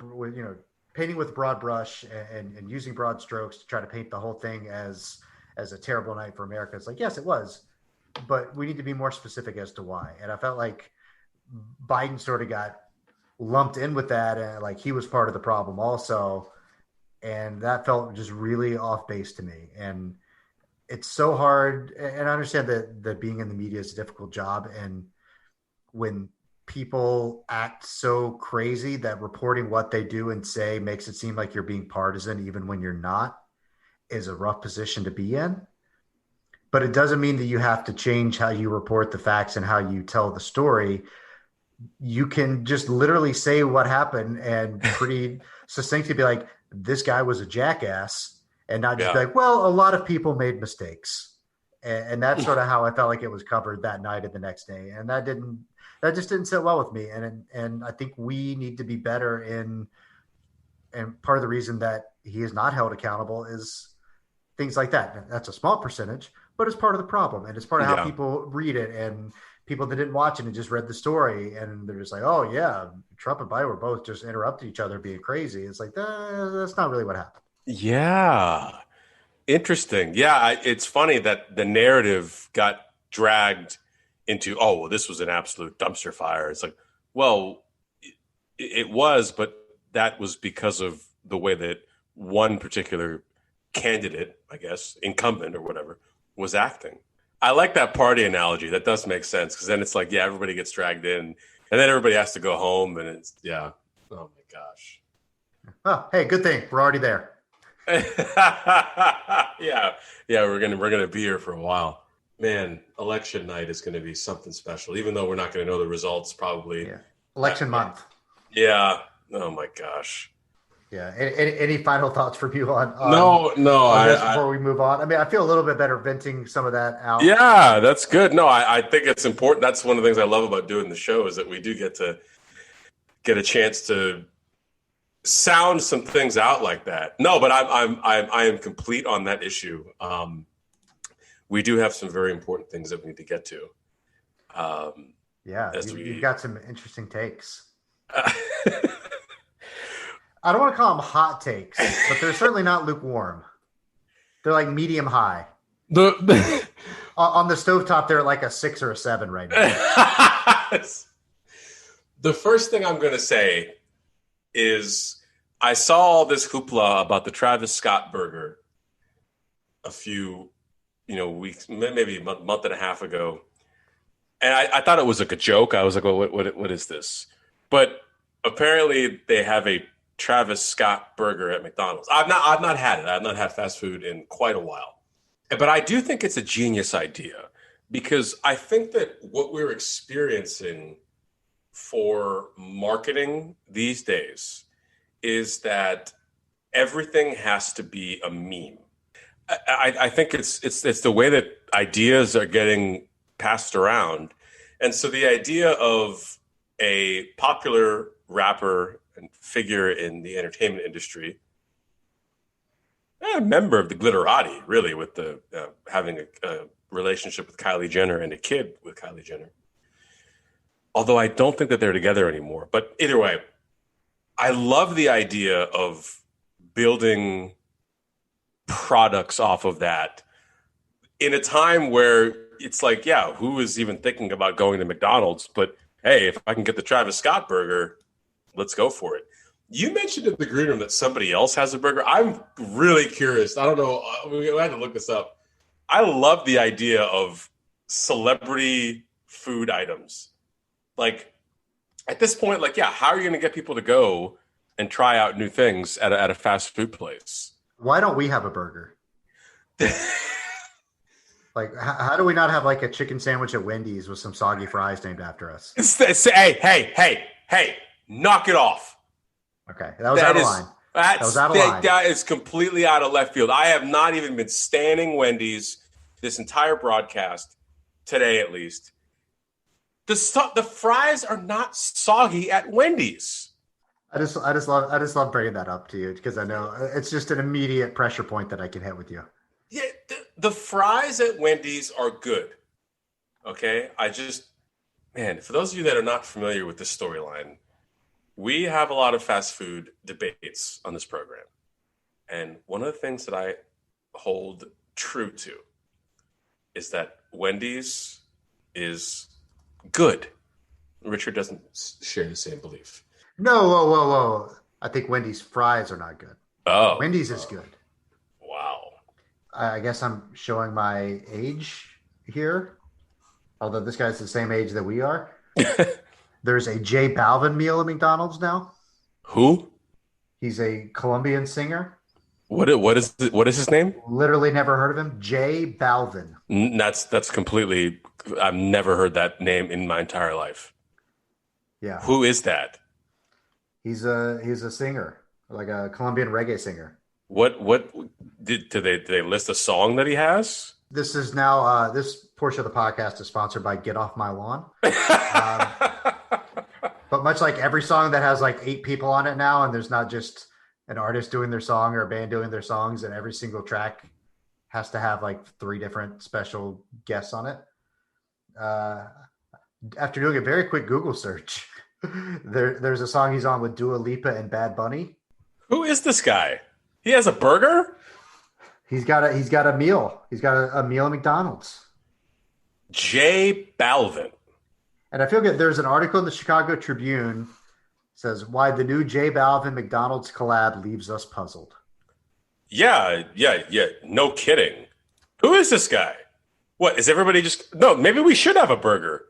painting with broad brush and using broad strokes to try to paint the whole thing as a terrible night for America. It's like, yes, it was, but we need to be more specific as to why. And I felt like Biden sort of got lumped in with that, and like he was part of the problem also. And that felt just really off base to me. And it's so hard. And I understand that being in the media is a difficult job. And when people act so crazy that reporting what they do and say makes it seem like you're being partisan, even when you're not, is a rough position to be in. But it doesn't mean that you have to change how you report the facts and how you tell the story. You can just literally say what happened and pretty succinctly be like, this guy was a jackass, and not just be like, well, a lot of people made mistakes. And that's sort of how I felt like it was covered that night and the next day. And that just didn't sit well with me. And I think we need to be better and part of the reason that he is not held accountable is things like that. That's a small percentage, but it's part of the problem. And it's part of how people read it, and people that didn't watch it and just read the story. And they're just like, oh yeah, Trump and Biden were both just interrupting each other being crazy. It's like, that's not really what happened. Yeah. Interesting. Yeah, it's funny that the narrative got dragged into, oh, well, this was an absolute dumpster fire. It's like, well, it was, but that was because of the way that one particular candidate, I guess, incumbent or whatever, was acting. I like that party analogy. That does make sense, because then it's like, yeah, everybody gets dragged in, and then everybody has to go home, and it's, yeah. Oh, my gosh. Oh, hey, good thing. We're already there. Yeah, we're gonna be here for a while. Man, election night is going to be something special, even though we're not going to know the results probably. Yeah. Election month. Yeah. Oh my gosh. Yeah. Any final thoughts from you on no on this before we move on? I mean, I feel a little bit better venting some of that out. Yeah, that's good. No, I think it's important. That's one of the things I love about doing the show, is that we do get a chance to sound some things out like that. No, but I am complete on that issue. We do have some very important things that we need to get to. You've got some interesting takes. I don't want to call them hot takes, but they're certainly not lukewarm. They're like medium high. On the stovetop, they're like a 6 or a 7 right now. The first thing I'm going to say is, I saw all this hoopla about the Travis Scott burger a few weeks, maybe a month and a half ago. And I thought it was like a joke. I was like, well, what is this? But apparently they have a Travis Scott burger at McDonald's. I've not had it. I've not had fast food in quite a while. But I do think it's a genius idea, because I think that what we're experiencing for marketing these days is that everything has to be a meme. I think it's the way that ideas are getting passed around. And so the idea of a popular rapper and figure in the entertainment industry, a member of the glitterati, really, with the having a relationship with Kylie Jenner and a kid with Kylie Jenner. Although I don't think that they're together anymore. But either way, I love the idea of building products off of that in a time where it's like, yeah, who is even thinking about going to McDonald's? But hey, if I can get the Travis Scott burger, let's go for it. You mentioned in the green room that somebody else has a burger. I'm really curious. I don't know. We had to look this up. I love the idea of celebrity food items. Like, at this point, like, yeah, how are you going to get people to go and try out new things at a fast food place? Why don't we have a burger? Like, how do we not have like a chicken sandwich at Wendy's with some soggy fries named after us? Hey, knock it off. Okay, that was out of line. That was out of line. That is completely out of left field. I have not even been standing Wendy's this entire broadcast, today at least. The fries are not soggy at Wendy's. I just love bringing that up to you, because I know it's just an immediate pressure point that I can hit with you. Yeah, the fries at Wendy's are good. Okay, for those of you that are not familiar with this storyline, we have a lot of fast food debates on this program, and one of the things that I hold true to is that Wendy's is good. Richard doesn't share the same belief. No, whoa. I think Wendy's fries are not good. Oh. Wendy's is good. Wow. I guess I'm showing my age here, although this guy's the same age that we are. There's a J Balvin meal at McDonald's now. Who? He's a Colombian singer. What is his name? Literally never heard of him. J Balvin. That's completely. I've never heard that name in my entire life. Yeah. Who is that? He's a singer, like a Colombian reggae singer. What did they list a song that he has? This is now this portion of the podcast is sponsored by Get Off My Lawn. But much like every song that has like 8 people on it now, and there's not just an artist doing their song or a band doing their songs, and every single track has to have like 3 different special guests on it. After doing a very quick Google search, there's a song he's on with Dua Lipa and Bad Bunny. Who is this guy? He has a burger? He's got a meal. He's got a meal at McDonald's. J Balvin. And I feel good. There's an article in the Chicago Tribune says why the new J Balvin McDonald's collab leaves us puzzled. Yeah. No kidding. Who is this guy? What is everybody just? No, maybe we should have a burger.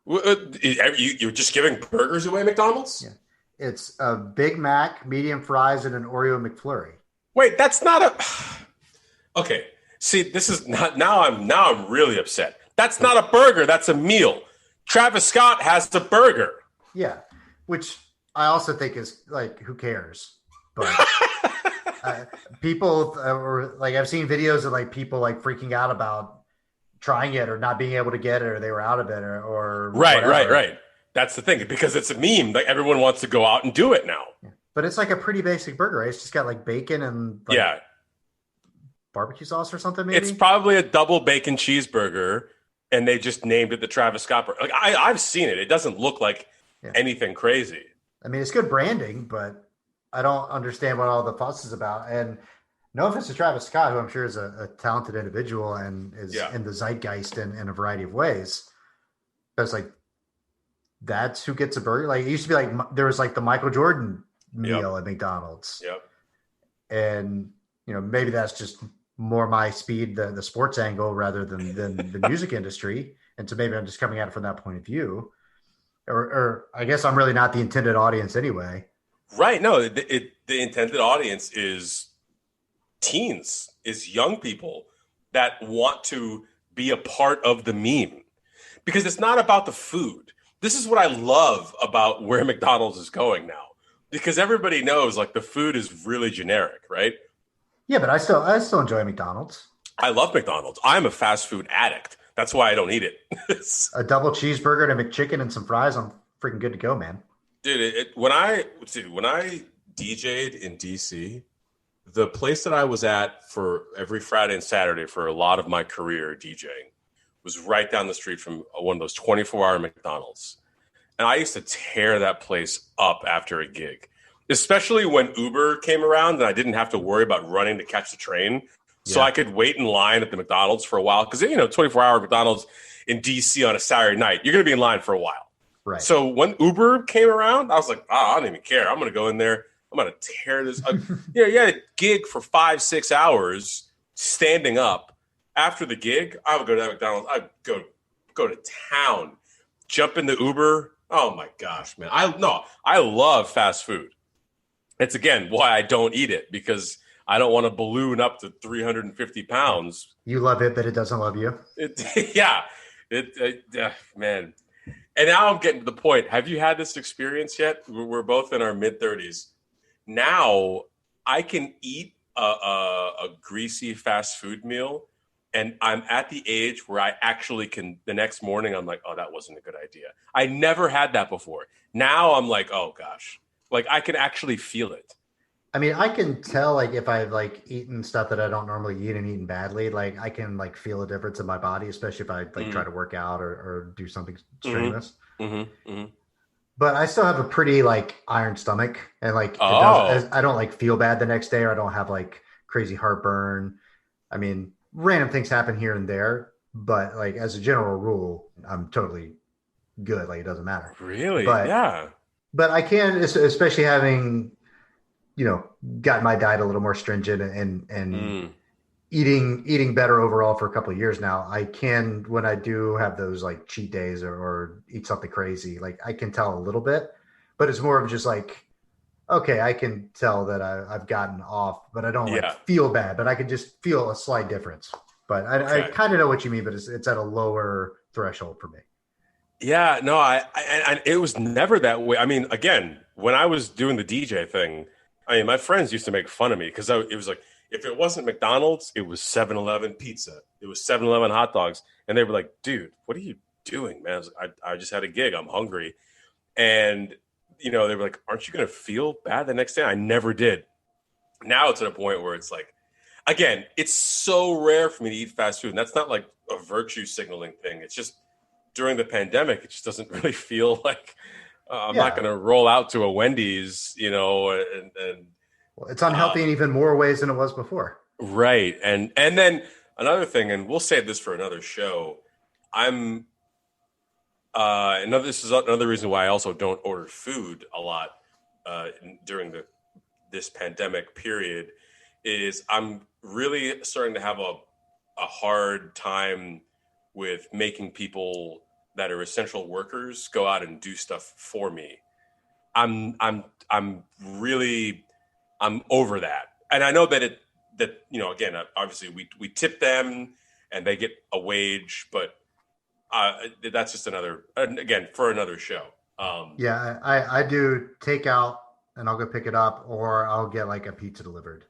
You're just giving burgers away at McDonald's? Yeah. It's a Big Mac, medium fries, and an Oreo McFlurry. Wait, that's not a. Okay, see, this is not. Now I'm really upset. That's not a burger. That's a meal. Travis Scott has the burger. Yeah, which I also think is like, who cares? But people, or like, I've seen videos of like people like freaking out about trying it or not being able to get it, or they were out of it, or right. That's the thing, because it's a meme. Like, everyone wants to go out and do it now. Yeah. But it's like a pretty basic burger, right? It's just got like bacon and like barbecue sauce or something. Maybe it's probably a double bacon cheeseburger, and they just named it the Travis Scott burger. Like, I've seen it. It doesn't look like anything crazy. I mean, it's good branding, but I don't understand what all the fuss is about. And no offense to Travis Scott, who I'm sure is a talented individual and is in the zeitgeist in a variety of ways. But it's like, that's who gets a burger. Like, it used to be like, there was like the Michael Jordan meal at McDonald's. Yep. And, maybe that's just more my speed, the sports angle, rather than the music industry. And so maybe I'm just coming at it from that point of view. Or I guess I'm really not the intended audience anyway. Right. No, the intended audience is teens, is young people that want to be a part of the meme, because it's not about the food. This is what I love about where McDonald's is going now, because everybody knows like the food is really generic, right? Yeah, but I still enjoy McDonald's. I love McDonald's. I'm a fast food addict. That's why I don't eat it. A double cheeseburger and a McChicken and some fries, I'm freaking good to go, man. Dude, when I DJ'd in DC, the place that I was at for every Friday and Saturday for a lot of my career DJing was right down the street from one of those 24-hour McDonald's. And I used to tear that place up after a gig, especially when Uber came around and I didn't have to worry about running to catch the train. So I could wait in line at the McDonald's for a while, because, 24-hour McDonald's in DC on a Saturday night, you're going to be in line for a while. Right. So when Uber came around, I was like, I don't even care. I'm going to go in there. I'm going to tear this up. You had a gig for 5-6 hours standing up. After the gig, I would go to that McDonald's. I'd go to town, jump in the Uber. Oh my gosh, man! I love fast food. It's again why I don't eat it, because I don't want to balloon up to 350 pounds. You love it, but it doesn't love you. Man. And now I'm getting to the point. Have you had this experience yet? We're both in our mid-30s. Now I can eat a greasy fast food meal, and I'm at the age where I actually can, the next morning, I'm like, oh, that wasn't a good idea. I never had that before. Now I'm like, oh, gosh. Like, I can actually feel it. I mean, I can tell, like, if I've, like, eaten stuff that I don't normally eat and eaten badly, like, I can, like, feel a difference in my body, especially if I, like, try to work out or do something strenuous. But I still have a pretty, like, iron stomach. And, like, I don't, like, feel bad the next day, or I don't have, like, crazy heartburn. I mean, random things happen here and there, but like as a general rule, I'm totally good. Like, it doesn't matter. Really? But I can, especially having, gotten my diet a little more stringent and eating better overall for a couple of years now. I can, when I do have those like cheat days or eat something crazy, like I can tell a little bit, but it's more of just like, okay, I can tell that I've gotten off, but I don't feel bad, but I can just feel a slight difference. But I kind of know what you mean, but it's at a lower threshold for me. Yeah, no, I it was never that way. I mean, again, when I was doing the DJ thing, my friends used to make fun of me because it was like, if it wasn't McDonald's, it was 7-Eleven pizza. It was 7-Eleven hot dogs. And they were like, dude, what are you doing, man? I just had a gig. I'm hungry. And they were like, aren't you going to feel bad the next day? I never did. Now it's at a point where it's like, again, it's so rare for me to eat fast food. And that's not like a virtue signaling thing. It's just during the pandemic, it just doesn't really feel like I'm not going to roll out to a Wendy's, and well, it's unhealthy in even more ways than it was before. Right. And then another thing, and we'll save this for another show. This is another reason why I also don't order food a lot during this pandemic period, is I'm really starting to have a hard time with making people that are essential workers go out and do stuff for me. I'm over that. And I know that again, obviously we tip them and they get a wage, but that's just for another show. Yeah, I do takeout and I'll go pick it up, or I'll get like a pizza delivered.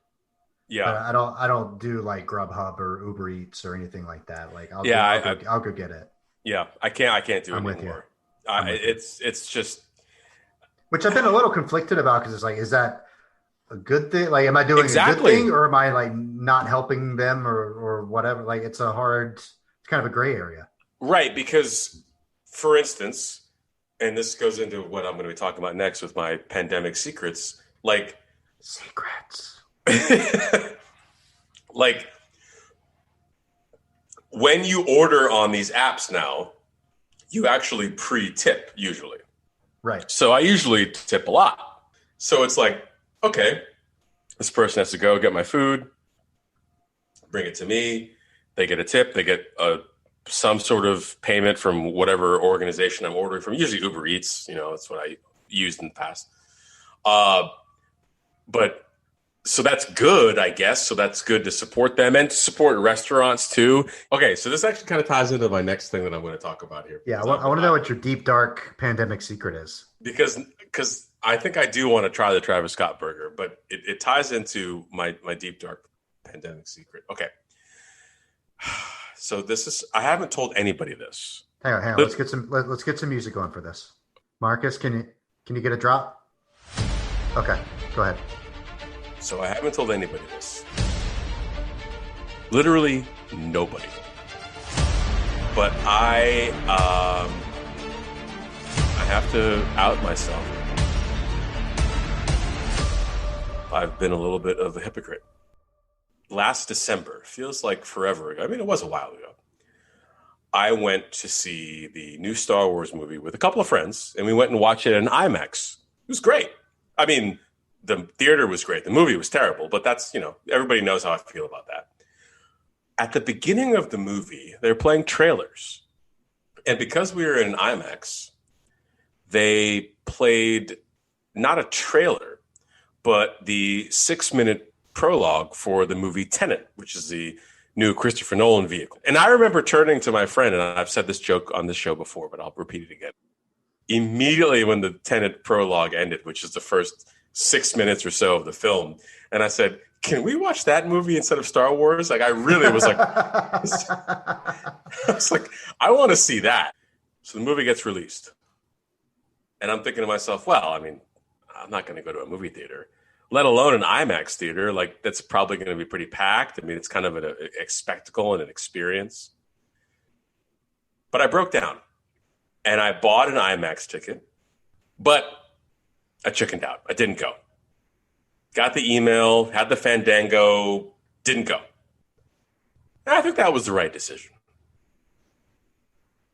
Yeah, but I don't do like Grubhub or Uber Eats or anything like that. Like I'll go get it. Yeah, I can't do it anymore. It's just, which I've been a little conflicted about, because it's like, is that a good thing? Like, am I doing a good thing, or am I like not helping them, or whatever? Like, it's kind of a gray area. Right, because for instance, and this goes into what I'm going to be talking about next with my pandemic secrets, like secrets. Like when you order on these apps now, you actually pre-tip usually. Right. So I usually tip a lot. So it's like, okay, this person has to go get my food, bring it to me. They get a tip. They get some sort of payment from whatever organization I'm ordering from, usually Uber Eats. That's what I used in the past. But so that's good, I guess. So that's good to support them and to support restaurants too. Okay, so this actually kind of ties into my next thing that I'm going to talk about here. Yeah, I want to know what your deep, dark pandemic secret is. Because I think I do want to try the Travis Scott burger, but it ties into my deep, dark pandemic secret. Okay. So I haven't told anybody this. Hang on. Let's get some music going for this. Marcus, can you get a drop? Okay, go ahead. So I haven't told anybody this. Literally nobody. But I have to out myself. I've been a little bit of a hypocrite. Last December, feels like forever ago. I mean, it was a while ago. I went to see the new Star Wars movie with a couple of friends, and we went and watched it in IMAX. It was great. I mean, the theater was great. The movie was terrible, but that's, everybody knows how I feel about that. At the beginning of the movie, they're playing trailers. And because we were in IMAX, they played not a trailer, but the 6-minute prologue for the movie Tenet, which is the new Christopher Nolan vehicle. And I remember turning to my friend, and I've said this joke on this show before, but I'll repeat it again. Immediately when the Tenet prologue ended, which is the first 6 minutes or so of the film, and I said, can we watch that movie instead of Star Wars? Like, I really was like, I want to see that. So the movie gets released. And I'm thinking to myself, well, I mean, I'm not going to go to a movie theater, let alone an IMAX theater. Like, that's probably going to be pretty packed. I mean, it's kind of a spectacle and an experience. But I broke down and I bought an IMAX ticket, but I chickened out. I didn't go. Got the email, had the Fandango, didn't go. And I think that was the right decision.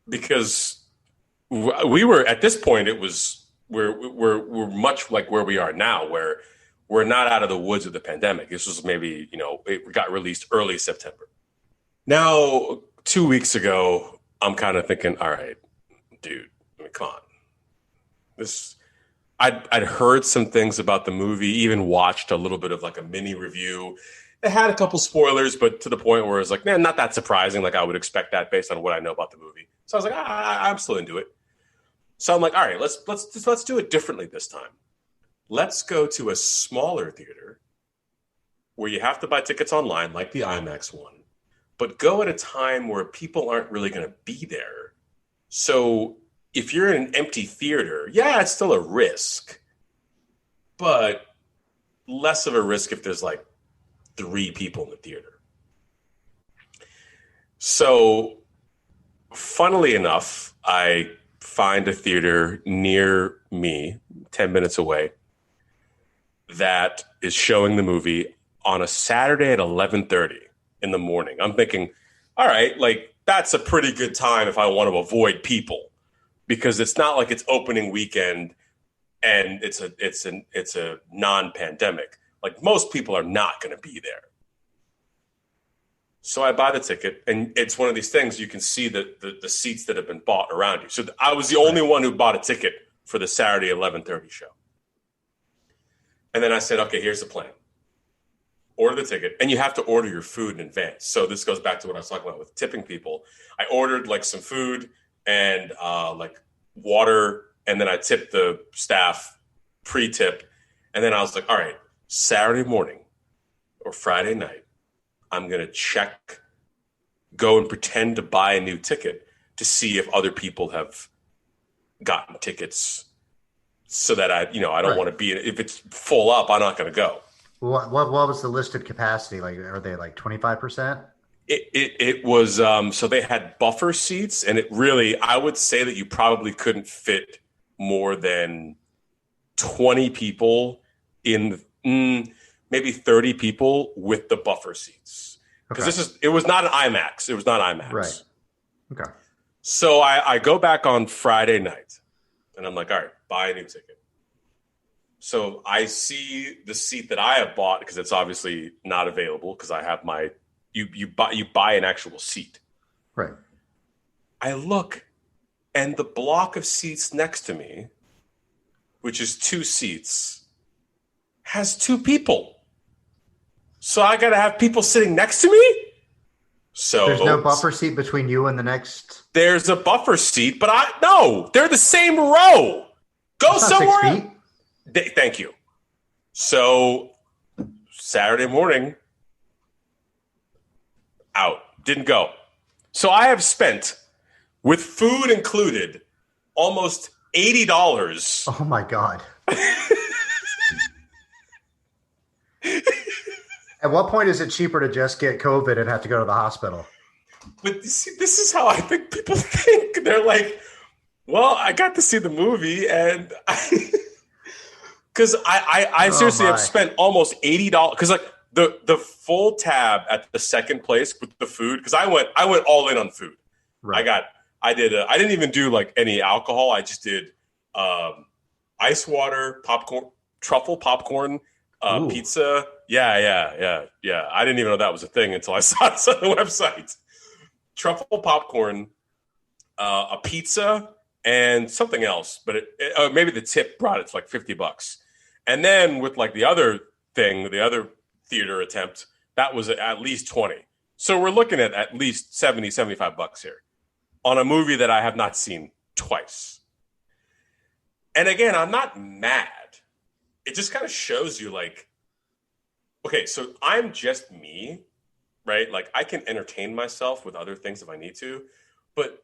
Because we were, at this point, we're much like where we are now, where we're not out of the woods of the pandemic. This was maybe, it got released early September. Now, 2 weeks ago, I'm kind of thinking, all right, dude, I mean, come on. I'd heard some things about the movie, even watched a little bit of like a mini review. It had a couple spoilers, but to the point where it's like, man, not that surprising. Like, I would expect that based on what I know about the movie. So I was like, I'm still into it. So I'm like, all right, let's do it differently this time. Let's go to a smaller theater where you have to buy tickets online, like the IMAX one, but go at a time where people aren't really going to be there. So if you're in an empty theater, yeah, it's still a risk, but less of a risk if there's like 3 people in the theater. So funnily enough, I find a theater near me, 10 minutes away, that is showing the movie on a Saturday at 11:30 in the morning. I'm thinking, all right, like that's a pretty good time if I want to avoid people, because it's not like it's opening weekend and it's a non-pandemic. Like most people are not going to be there. So I buy the ticket, and it's one of these things you can see the seats that have been bought around you. So I was the only one who bought a ticket for the Saturday 11:30 show. And then I said, okay, here's the plan. Order the ticket, and you have to order your food in advance. So this goes back to what I was talking about with tipping people. I ordered like some food and like water, and then I tipped the staff pre-tip. And then I was like, all right, Saturday morning or Friday night, I'm going to go and pretend to buy a new ticket to see if other people have gotten tickets, so that I don't want to be, if it's full up, I'm not going to go. What was the listed capacity? Like, are they like 25%? It was, so they had buffer seats, and it really, I would say that you probably couldn't fit more than 20 people in, maybe 30 people with the buffer seats. Because it was not an IMAX. It was not IMAX. Right. Okay. So I go back on Friday night, and I'm like, all right, buy a new ticket. So I see the seat that I have bought, because it's obviously not available because I have my, you buy an actual seat. Right. I look, and the block of seats next to me, which is 2 seats, has 2 people. So I got to have people sitting next to me? So there's no buffer seat between you and the next? There's a buffer seat, but no, they're the same row. Go somewhere. 6 feet. Thank you. So Saturday morning, out. Didn't go. So I have spent, with food included, almost $80. Oh my God. At what point is it cheaper to just get COVID and have to go to the hospital? But see, this is how I think people think. They're like, well, I got to see the movie, and because I seriously have spent almost $80. Because like the full tab at the second place with the food, because I went all in on food. Right. I didn't even do like any alcohol. I just did ice water, popcorn, truffle popcorn, pizza. Yeah. I didn't even know that was a thing until I saw it on the website. Truffle popcorn, a pizza, and something else. But maybe the tip brought it to like $50. And then with like the other theater attempt, that was at least 20. So we're looking at least $75 here on a movie that I have not seen twice. And again, I'm not mad. It just kind of shows you like, okay, so I'm just me, right? Like I can entertain myself with other things if I need to, but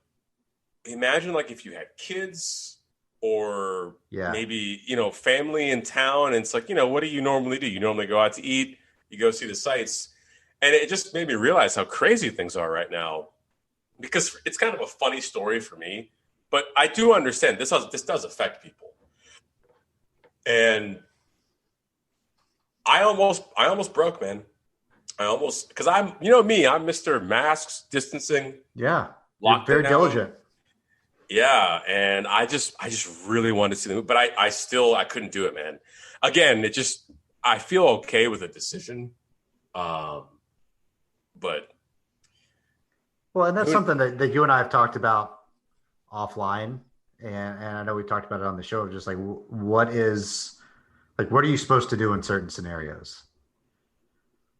imagine like if you had kids or maybe, family in town, and it's like, what do you normally do? You normally go out to eat, you go see the sights. And it just made me realize how crazy things are right now, because it's kind of a funny story for me, but I do understand this does affect people. And I almost broke, man. Because I'm Mr. Masks, distancing. Yeah. You're very diligent. Yeah. And I just really wanted to see the movie, but I couldn't do it, man. Again, I feel okay with a decision. But. Well, and that's something that you and I have talked about offline. And I know we talked about it on the show, just like, what are you supposed to do in certain scenarios?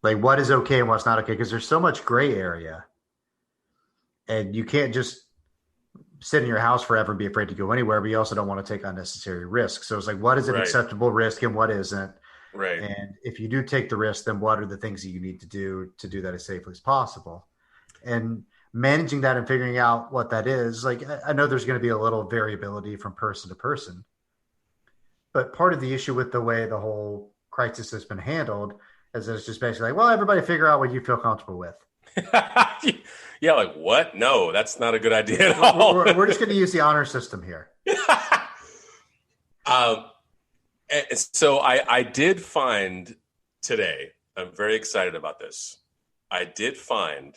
Like what is okay and what's not okay? Because there's so much gray area, and you can't just sit in your house forever and be afraid to go anywhere, but you also don't want to take unnecessary risks. So it's like, what is an acceptable risk and what isn't? Right. And if you do take the risk, then what are the things that you need to do that as safely as possible? And managing that and figuring out what that is, like, I know there's going to be a little variability from person to person, but part of the issue with the way the whole crisis has been handled is it's just basically like, well, everybody figure out what you feel comfortable with. Yeah, like what? No, that's not a good idea at all. We're just going to use the honor system here. So I did find today I'm very excited about this. I did find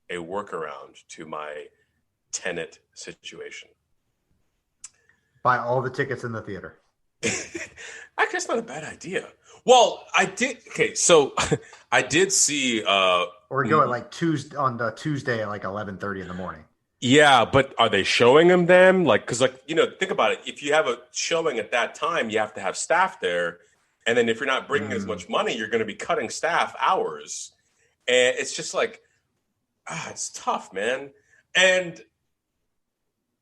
a workaround to my Tenet situation. Buy all the tickets in the theater. Actually, that's not a bad idea. Well, I did. Okay, so I did see. Or go at like Tuesday at like 11:30 in the morning. Yeah, but are they showing them then? Like, because think about it. If you have a showing at that time, you have to have staff there, and then if you're not bringing as much money, you're going to be cutting staff hours, and it's just like, it's tough, man. And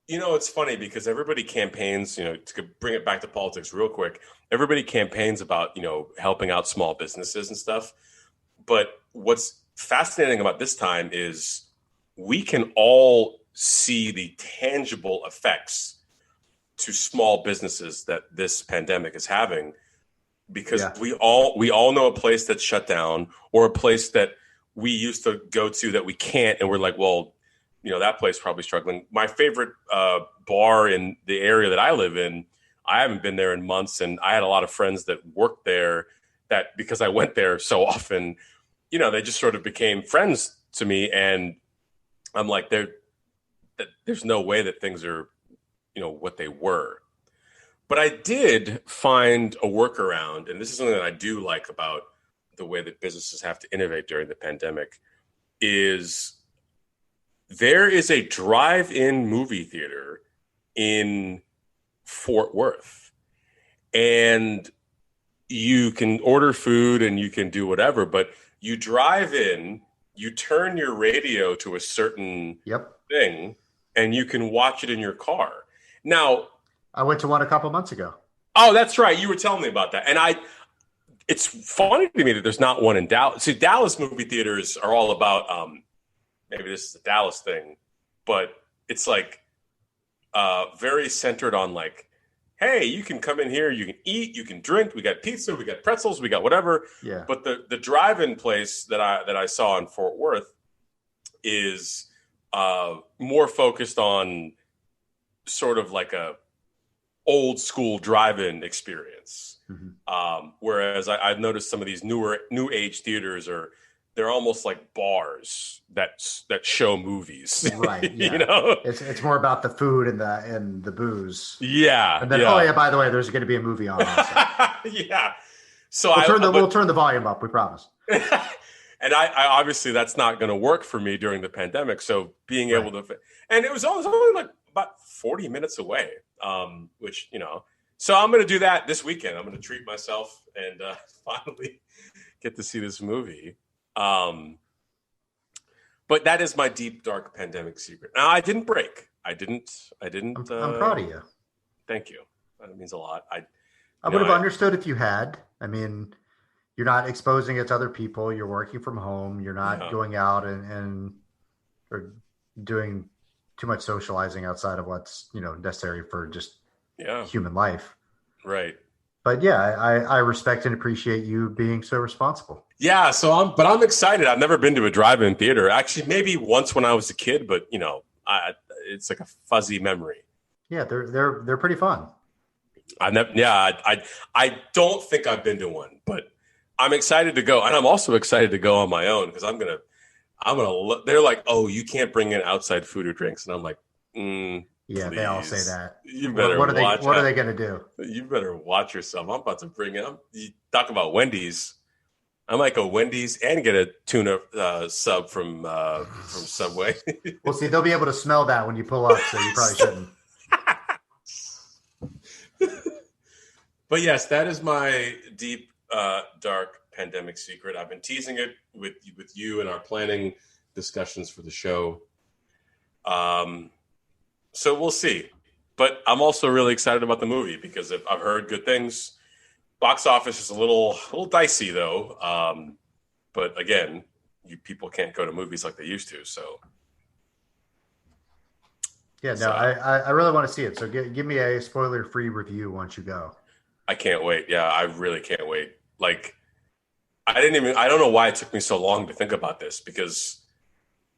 it's funny because everybody campaigns. To bring it back to politics real quick, everybody campaigns about helping out small businesses and stuff. But what's fascinating about this time is we can all see the tangible effects to small businesses that this pandemic is having, because we all know a place that's shut down, or a place that we used to go to that we can't, and we're like, well, that place probably struggling. My favorite bar in the area that I live in, I haven't been there in months, and I had a lot of friends that worked there that, because I went there so often, they just sort of became friends to me, and I'm like, there's no way that things are, what they were. But I did find a workaround, and this is something that I do like about the way that businesses have to innovate during the pandemic, is there is a drive-in movie theater in Fort Worth, and you can order food and you can do whatever, but you drive in, you turn your radio to a certain thing, and you can watch it in your car. Now, I went to one a couple months ago. Oh, that's right. You were telling me about that. And it's funny to me that there's not one in Dallas. See, Dallas movie theaters are all about, maybe this is a Dallas thing, but it's like very centered on like, hey, you can come in here, you can eat, you can drink. We got pizza, we got pretzels, we got whatever. Yeah. But the drive-in place that I saw in Fort Worth is more focused on sort of like a old school drive-in experience. Mm-hmm. Whereas I've noticed some of these new age theaters they're almost like bars that show movies. Right. Yeah. It's more about the food and the booze. Yeah. And then by the way, there's going to be a movie on also. Yeah. So we'll turn the volume up, we promise. And I obviously that's not going to work for me during the pandemic. So being able to, and it was only like about 40 minutes away, which, so I'm going to do that this weekend. I'm going to treat myself and finally get to see this movie. But that is my deep, dark pandemic secret. Now, I didn't break. I didn't. I'm proud of you. Thank you. That means a lot. I would have understood if you had. I mean, you're not exposing it to other people. You're working from home. You're not going out and or doing too much socializing outside of what's, necessary for just human life. Right. But yeah, I respect and appreciate you being so responsible. Yeah. So I'm excited. I've never been to a drive-in theater. Actually, maybe once when I was a kid, but it's like a fuzzy memory. Yeah. They're pretty fun. I don't think I've been to one, but I'm excited to go. And I'm also excited to go on my own because I'm going to they're like, oh, you can't bring in outside food or drinks. And I'm like, yeah, please. They all say that. You better what are they going to do? You better watch yourself. I'm about to bring in, you talk about Wendy's. I might go Wendy's and get a tuna sub from Subway. Well, see, they'll be able to smell that when you pull up, so you probably shouldn't. But yes, that is my deep, dark pandemic secret. I've been teasing it with you in our planning discussions for the show. So we'll see. But I'm also really excited about the movie because I've heard good things. Box office is a little dicey though. But again, people can't go to movies like they used to. So yeah, no, I really want to see it. So give me a spoiler-free review once you go. I can't wait. Yeah, I really can't wait. Like, I don't know why it took me so long to think about this because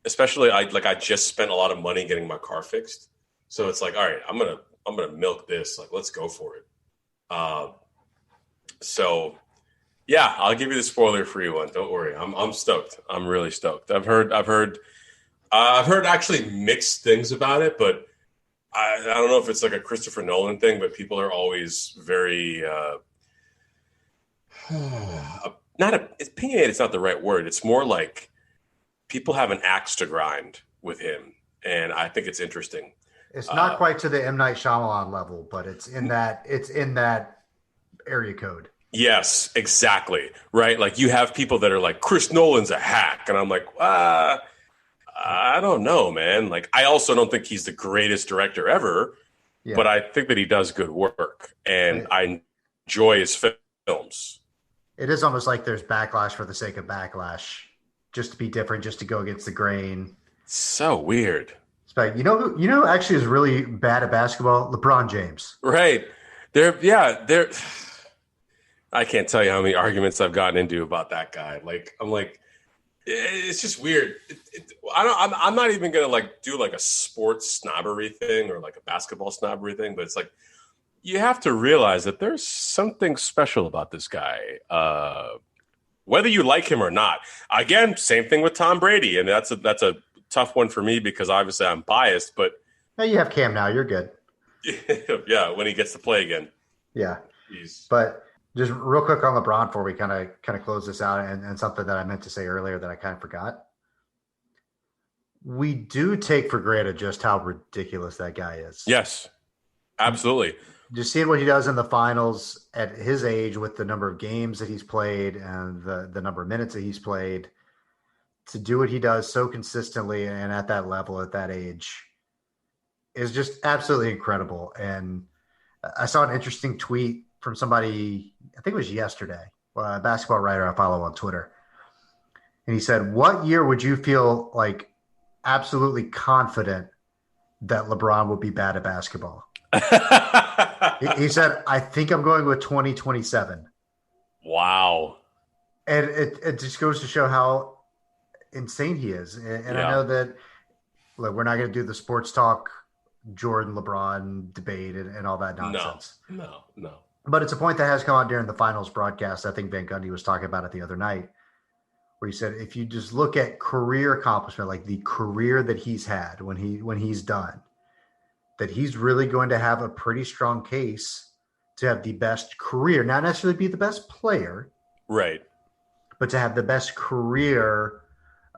especially I just spent a lot of money getting my car fixed. So it's like, all right, I'm going to milk this. Like, let's go for it. So Yeah, I'll give you the spoiler-free one. Don't worry. I'm stoked. I'm really stoked. I've heard actually mixed things about it, but I don't know if it's like a Christopher Nolan thing, but people are always very not opinionated. It's not the right word. It's more like people have an axe to grind with him, and I think it's interesting. It's not quite to the M. Night Shyamalan level, but it's in that area code. Yes, exactly. Right. Like you have people that are like, Chris Nolan's a hack. And I'm like, I don't know, man. Like, I also don't think he's the greatest director ever, but I think that he does good work and I enjoy his films. It is almost like there's backlash for the sake of backlash, just to be different, just to go against the grain. So weird. But you know, actually is really bad at basketball. LeBron James. Right. I can't tell you how many arguments I've gotten into about that guy. Like, I'm like, it's just weird. I'm not even gonna like do like a sports snobbery thing or like a basketball snobbery thing, but it's like you have to realize that there's something special about this guy, whether you like him or not. Again, same thing with Tom Brady, and that's a tough one for me because obviously I'm biased. But no, you have Cam now. You're good. Yeah, when he gets to play again. Yeah, but. Just real quick on LeBron before we kind of close this out, and something that I meant to say earlier that I kind of forgot. We do take for granted just how ridiculous that guy is. Yes, absolutely. Just seeing what he does in the finals at his age with the number of games that he's played and the number of minutes that he's played, to do what he does so consistently and at that level at that age is just absolutely incredible. And I saw an interesting tweet from somebody, I think it was yesterday, a basketball writer I follow on Twitter. And he said, what year would you feel like absolutely confident that LeBron would be bad at basketball? He said, I think I'm going with 2027. Wow. And it just goes to show how insane he is. And I know that we're not going to do the sports talk, Jordan, LeBron debate and all that nonsense. No. But it's a point that has come out during the finals broadcast. I think Van Gundy was talking about it the other night, where he said, if you just look at career accomplishment, like the career that he's had when he's done, that he's really going to have a pretty strong case to have the best career, not necessarily be the best player, right? But to have the best career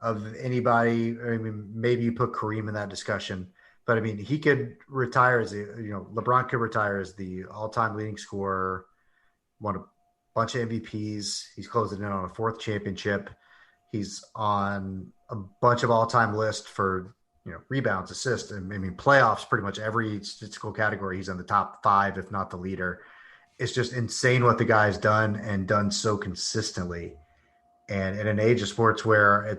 of anybody. I mean, maybe you put Kareem in that discussion. But I mean, he could retire as LeBron could retire as the all-time leading scorer, won a bunch of MVPs. He's closing in on a 4th championship. He's on a bunch of all-time lists for rebounds, assists, and I mean playoffs. Pretty much every statistical category, he's in the top 5, if not the leader. It's just insane what the guy's done and done so consistently. And in an age of sports where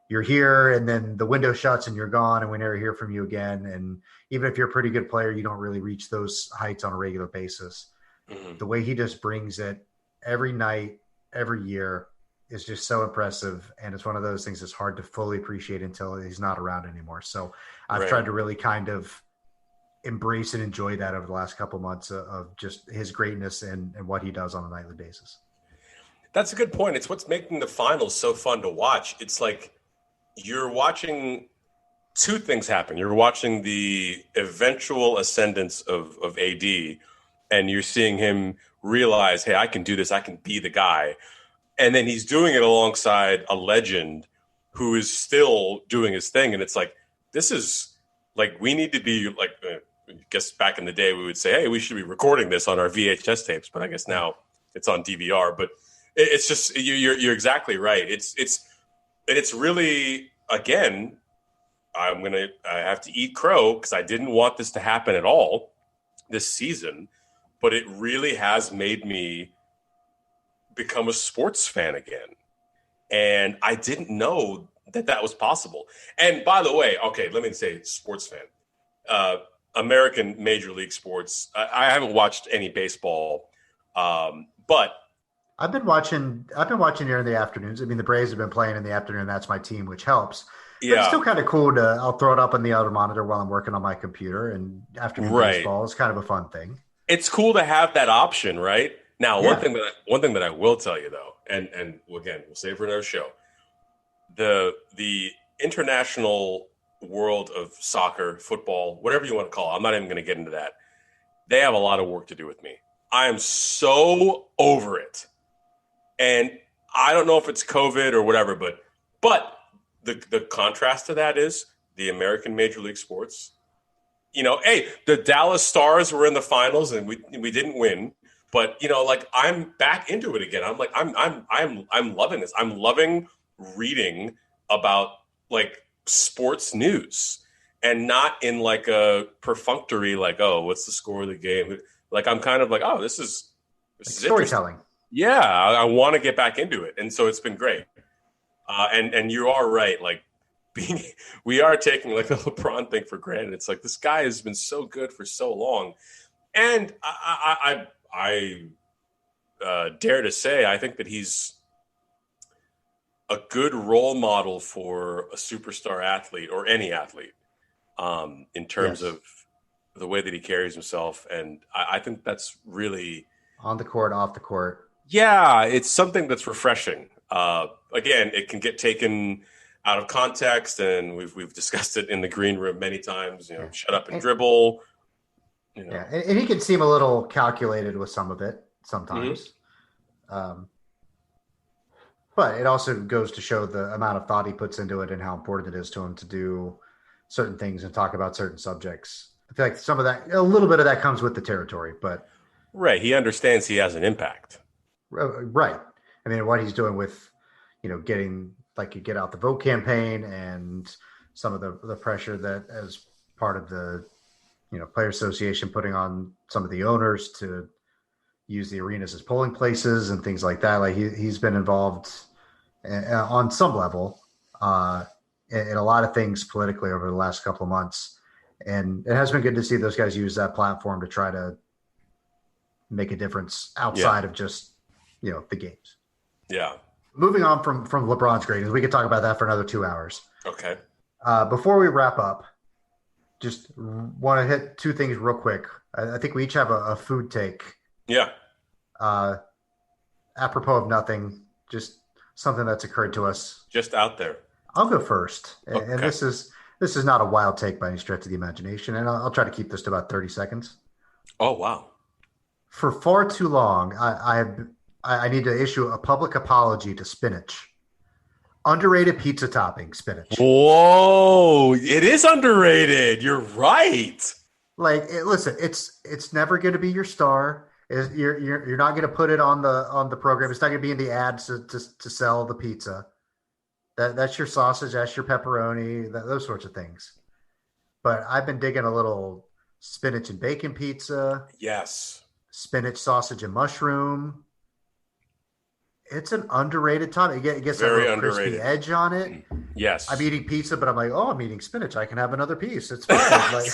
you're here and then the window shuts and you're gone and we never hear from you again. And even if you're a pretty good player, you don't really reach those heights on a regular basis. Mm-hmm. The way he just brings it every night, every year is just so impressive. And it's one of those things that's hard to fully appreciate until he's not around anymore. So I've tried to really kind of embrace and enjoy that over the last couple of months of just his greatness and what he does on a nightly basis. That's a good point. It's what's making the finals so fun to watch. It's like, you're watching 2 things happen. You're watching the eventual ascendance of AD, and you're seeing him realize, hey, I can do this. I can be the guy. And then he's doing it alongside a legend who is still doing his thing. And it's like, this is like, we need to be like, I guess back in the day, we would say, hey, we should be recording this on our VHS tapes. But I guess now it's on DVR. But it's just, you're exactly right. It's really, again, I have to eat crow because I didn't want this to happen at all this season, but it really has made me become a sports fan again. And I didn't know that was possible. And by the way, okay, let me say sports fan. American Major League Sports. I haven't watched any baseball, but I've been watching here in the afternoons. I mean, the Braves have been playing in the afternoon. That's my team, which helps. But it's still kind of cool I'll throw it up on the other monitor while I'm working on my computer. And afternoon baseball is kind of a fun thing. It's cool to have that option, right? Now, one thing that I will tell you though, and again, we'll save for another show. The international world of soccer, football, whatever you want to call it, I'm not even going to get into that. They have a lot of work to do with me. I am so over it. And I don't know if it's COVID or whatever, but the contrast to that is the American Major League Sports. You know, hey, the Dallas Stars were in the finals and we didn't win, but you know, like I'm back into it again. I'm like I'm loving this. I'm loving reading about like sports news and not in like a perfunctory like, oh, what's the score of the game? Like I'm kind of like, oh, this is storytelling. Yeah, I want to get back into it, and so it's been great. And you are right, like we are taking like the LeBron thing for granted. It's like this guy has been so good for so long, and I dare to say I think that he's a good role model for a superstar athlete or any athlete in terms of the way that he carries himself. And I think that's really on the court, off the court. Yeah, it's something that's refreshing. Again, it can get taken out of context, and we've discussed it in the green room many times. You know, shut up and dribble. You know. Yeah, and he can seem a little calculated with some of it sometimes. Mm-hmm. But it also goes to show the amount of thought he puts into it and how important it is to him to do certain things and talk about certain subjects. I feel like some of that, a little bit of that comes with the territory, but right. He understands he has an impact. Right. I mean, what he's doing with, you know, getting like you get out the vote campaign and some of the pressure that as part of the, you know, player association putting on some of the owners to use the arenas as polling places and things like that. Like he's been involved on some level in a lot of things politically over the last couple of months. And it has been good to see those guys use that platform to try to make a difference outside of just, you know, the games. Yeah. Moving on from LeBron's greatness, we could talk about that for another 2 hours. Okay. Before we wrap up, just want to hit two things real quick. I think we each have a food take. Yeah. Apropos of nothing, just something that's occurred to us. Just out there. I'll go first. Okay. And this is not a wild take by any stretch of the imagination. And I'll try to keep this to about 30 seconds. Oh, wow. For far too long, I need to issue a public apology to spinach. Underrated pizza topping, spinach. Whoa, it is underrated. You're right. Like, listen, it's never going to be your star. You're not going to put it on the program. It's not going to be in the ads to sell the pizza. That's your sausage. That's your pepperoni. Those sorts of things. But I've been digging a little spinach and bacon pizza. Yes. Spinach, sausage, and mushroom. It's an underrated topping. It gets very a little crispy edge on it. Yes. I'm eating pizza, but I'm like, oh, I'm eating spinach. I can have another piece. It's fine. Like,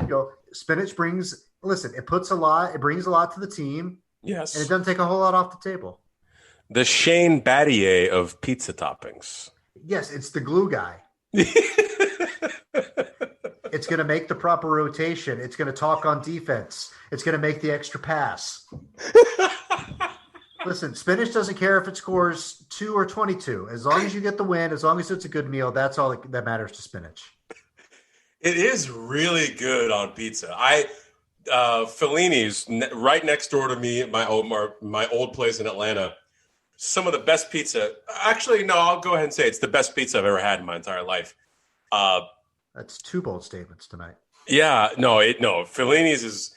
you know, spinach brings it brings a lot to the team. Yes. And it doesn't take a whole lot off the table. The Shane Battier of pizza toppings. Yes, it's the glue guy. It's going to make the proper rotation. It's going to talk on defense. It's going to make the extra pass. Listen, spinach doesn't care if it scores 2 or 22. As long as you get the win, as long as it's a good meal, that's all that matters to spinach. It is really good on pizza. Fellini's right next door to me at my old place in Atlanta. Some of the best pizza. Actually, no, I'll go ahead and say it's the best pizza I've ever had in my entire life. That's two bold statements tonight. Yeah, no. Fellini's is.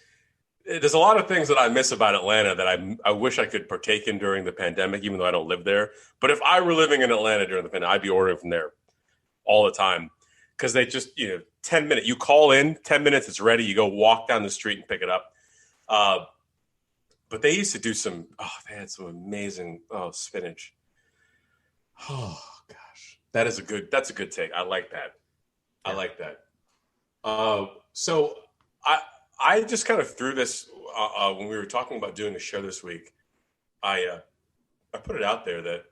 There's a lot of things that I miss about Atlanta that I wish I could partake in during the pandemic, even though I don't live there. But if I were living in Atlanta during the pandemic, I'd be ordering from there all the time because they just 10 minutes. You call in 10 minutes, it's ready. You go walk down the street and pick it up. But they used to do some. Oh, they had some amazing spinach. Oh gosh, that's a good take. I like that. Yeah. I like that. So I just kind of threw this when we were talking about doing a show this week. I put it out there that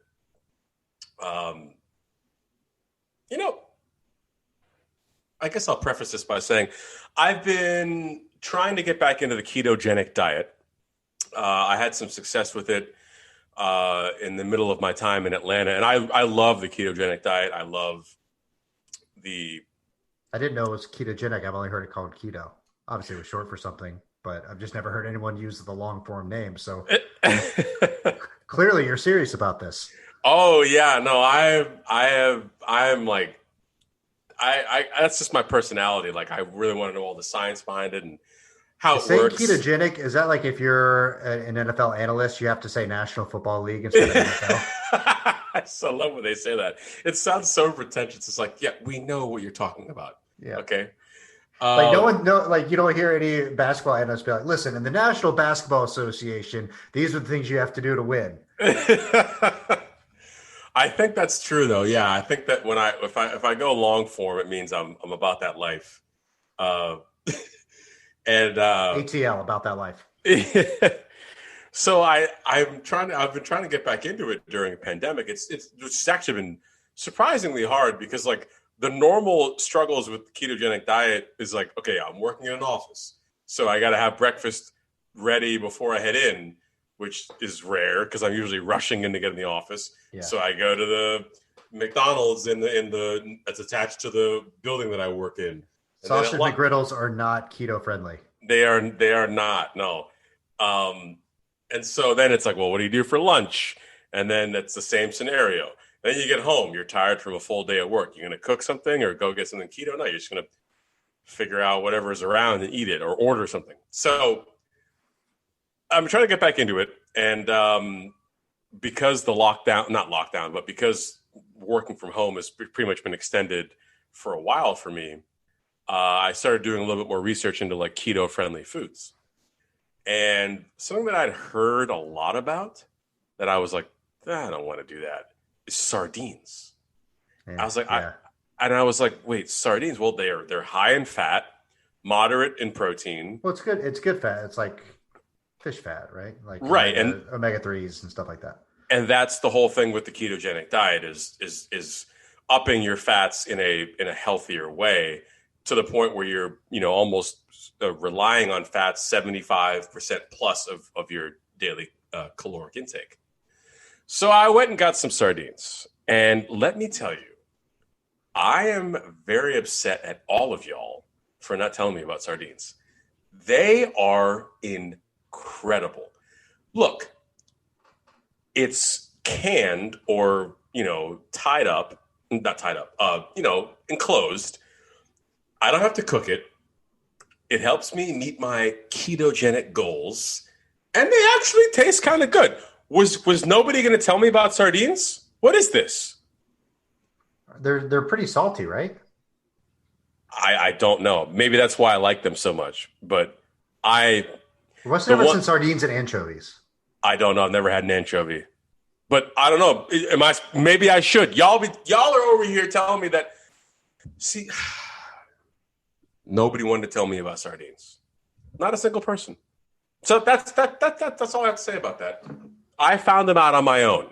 I guess I'll preface this by saying I've been trying to get back into the ketogenic diet. I had some success with it in the middle of my time in Atlanta. And I love the ketogenic diet. I love I didn't know it was ketogenic. I've only heard it called keto. Obviously, it was short for something, but I've just never heard anyone use the long form name. So clearly you're serious about this. Oh yeah, no, I'm like, that's just my personality. Like, I really want to know all the science behind it and how it works. Ketogenic, is that like if you're an NFL analyst, you have to say National Football League instead of NFL? I so love when they say that. It sounds so pretentious. It's like, yeah, we know what you're talking about. Yeah. Okay. Like you don't hear any basketball analysts be like, listen, in the National Basketball Association, these are the things you have to do to win. I think that's true though. Yeah. I think that if I go long form, it means I'm about that life. And ATL, about that life. So I've been trying to get back into it during a pandemic. It's actually been surprisingly hard because like the normal struggles with the ketogenic diet is like, okay, I'm working in an office, so I got to have breakfast ready before I head in, which is rare because I'm usually rushing in to get in the office. Yeah. So I go to the McDonald's in the that's attached to the building that I work in. Sausage McGriddles are not keto friendly. They are not, no. And so then it's like, well, what do you do for lunch? And then it's the same scenario. Then you get home, you're tired from a full day at work. You're going to cook something or go get something keto? No, you're just going to figure out whatever's around and eat it or order something. So I'm trying to get back into it. And because because working from home has pretty much been extended for a while for me, I started doing a little bit more research into like keto friendly foods. And something that I'd heard a lot about that I was like, I don't want to do that, is sardines. Yeah, I was like, yeah. I was like, wait, sardines? Well, they're high in fat, moderate in protein. Well, it's good. It's good fat. It's like fish fat, right? Like right, and omega-3s and stuff like that. And that's the whole thing with the ketogenic diet is upping your fats in a healthier way to the point where you're almost relying on fats 75% plus of your daily caloric intake. So I went and got some sardines, and let me tell you, I am very upset at all of y'all for not telling me about sardines. They are incredible. Look, it's canned or, tied up, not tied up, enclosed. I don't have to cook it. It helps me meet my ketogenic goals, and they actually taste kind of good. Was nobody going to tell me about sardines? What is this? They're pretty salty, right? I don't know. Maybe that's why I like them so much. But what's the difference in sardines and anchovies? I don't know. I've never had an anchovy, but I don't know. Maybe I should. Y'all are over here telling me that. See, nobody wanted to tell me about sardines. Not a single person. So that's all I have to say about that. I found them out on my own.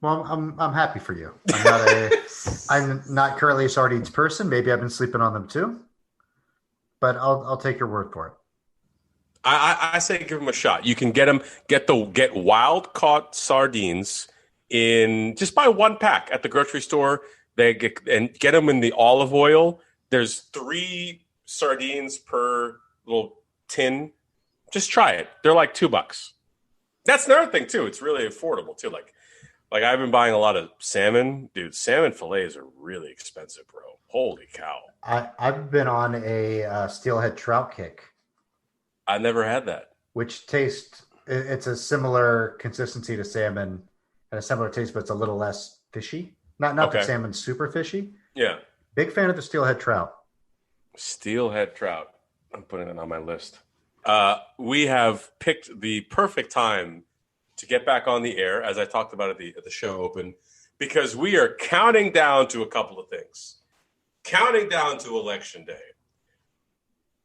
Well, I'm happy for you. I'm not currently a sardines person. Maybe I've been sleeping on them too, but I'll take your word for it. I say give them a shot. You can get wild caught sardines just buy one pack at the grocery store. Get them in the olive oil. There's 3 sardines per little tin. Just try it. They're like $2. That's another thing too. It's really affordable too. Like I've been buying a lot of salmon. Dude, salmon fillets are really expensive, bro. Holy cow. I've been on a steelhead trout kick. I never had that. Which it's a similar consistency to salmon and a similar taste, but it's a little less fishy. Not okay. That salmon's super fishy. Yeah. Big fan of the steelhead trout. Steelhead trout. I'm putting it on my list. We have picked the perfect time to get back on the air, as I talked about at the show open, because we are counting down to a couple of things. Counting down to Election Day.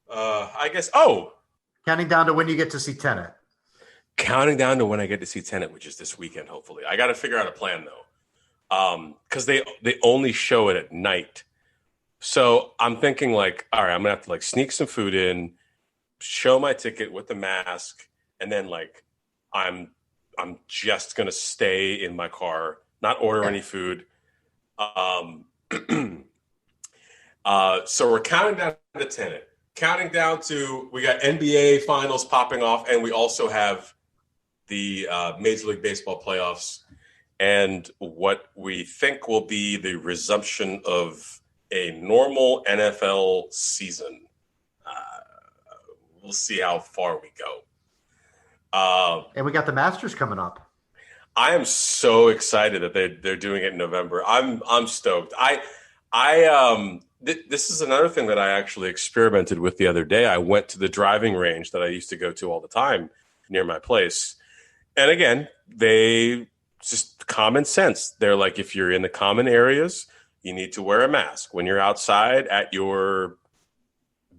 I guess, counting down to when you get to see Tenet. Counting down to when I get to see Tenet, which is this weekend, hopefully. I got to figure out a plan, though, because they only show it at night. So I'm thinking, like, all right, I'm going to have to, like, sneak some food in, show my ticket with the mask, and then like I'm just gonna stay in my car, not order any food. So we're counting down to 10. Counting down to, we got NBA finals popping off, and we also have the Major League Baseball playoffs and what we think will be the resumption of a normal NFL season. We'll see how far we go. And we got the Masters coming up. I am so excited that they're doing it in November. I'm stoked. This is another thing that I actually experimented with the other day. I went to the driving range that I used to go to all the time near my place. And again, they just common sense. They're like, if you're in the common areas, you need to wear a mask. When you're outside at your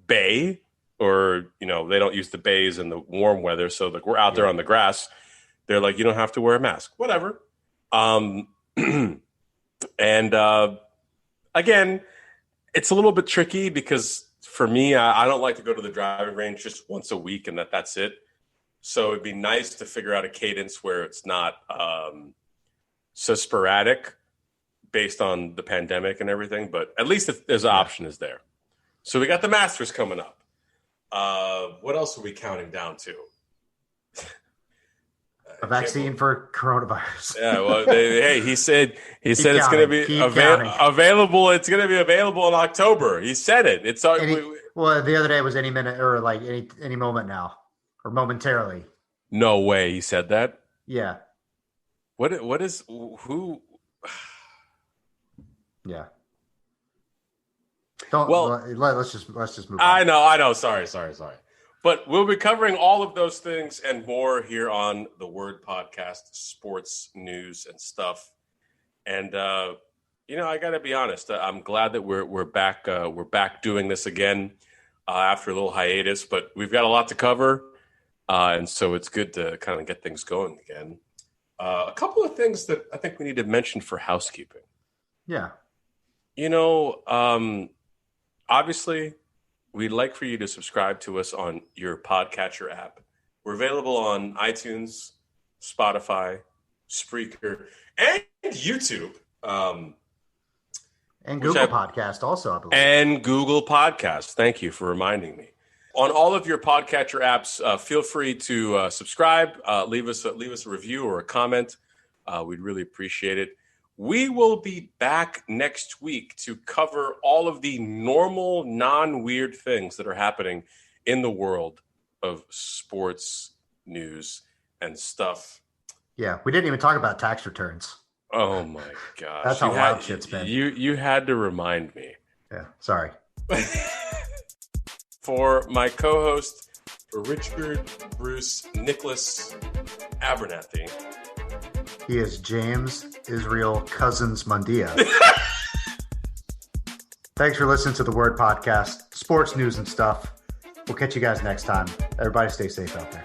bay, or, you know, they don't use the bays in the warm weather. So like we're out there on the grass. They're like, you don't have to wear a mask, whatever. And again, it's a little bit tricky because for me, I don't like to go to the driving range just once a week and that's it. So it'd be nice to figure out a cadence where it's not so sporadic based on the pandemic and everything. But at least if there's an option is there. So we got the Masters coming up. What else are we counting down to? A vaccine for coronavirus. Yeah, well, he said it's going to be available. It's going to be available in October. He said it. It's well, the other day was any minute or like any moment now or momentarily. No way. He said that. Yeah. What is who? Yeah. Let's just move on. I know. Sorry. But we'll be covering all of those things and more here on the Word Podcast, sports news and stuff. And I got to be honest. I'm glad that we're back. We're back doing this again after a little hiatus. But we've got a lot to cover, and so it's good to kind of get things going again. A couple of things that I think we need to mention for housekeeping. Yeah. Obviously, we'd like for you to subscribe to us on your podcatcher app. We're available on iTunes, Spotify, Spreaker, and YouTube. And Google Podcast also, I believe. And Google Podcast. Thank you for reminding me. On all of your podcatcher apps, feel free to subscribe, leave us a review or a comment. We'd really appreciate it. We will be back next week to cover all of the normal, non-weird things that are happening in the world of sports news and stuff. Yeah, we didn't even talk about tax returns. Oh my gosh. That's how wild shit's been. You had to remind me. Yeah, sorry. For my co-host, for Richard Bruce Nicholas Abernathy. He is James Israel Cousins Mundia. Thanks for listening to the Word Podcast, sports news and stuff. We'll catch you guys next time. Everybody stay safe out there.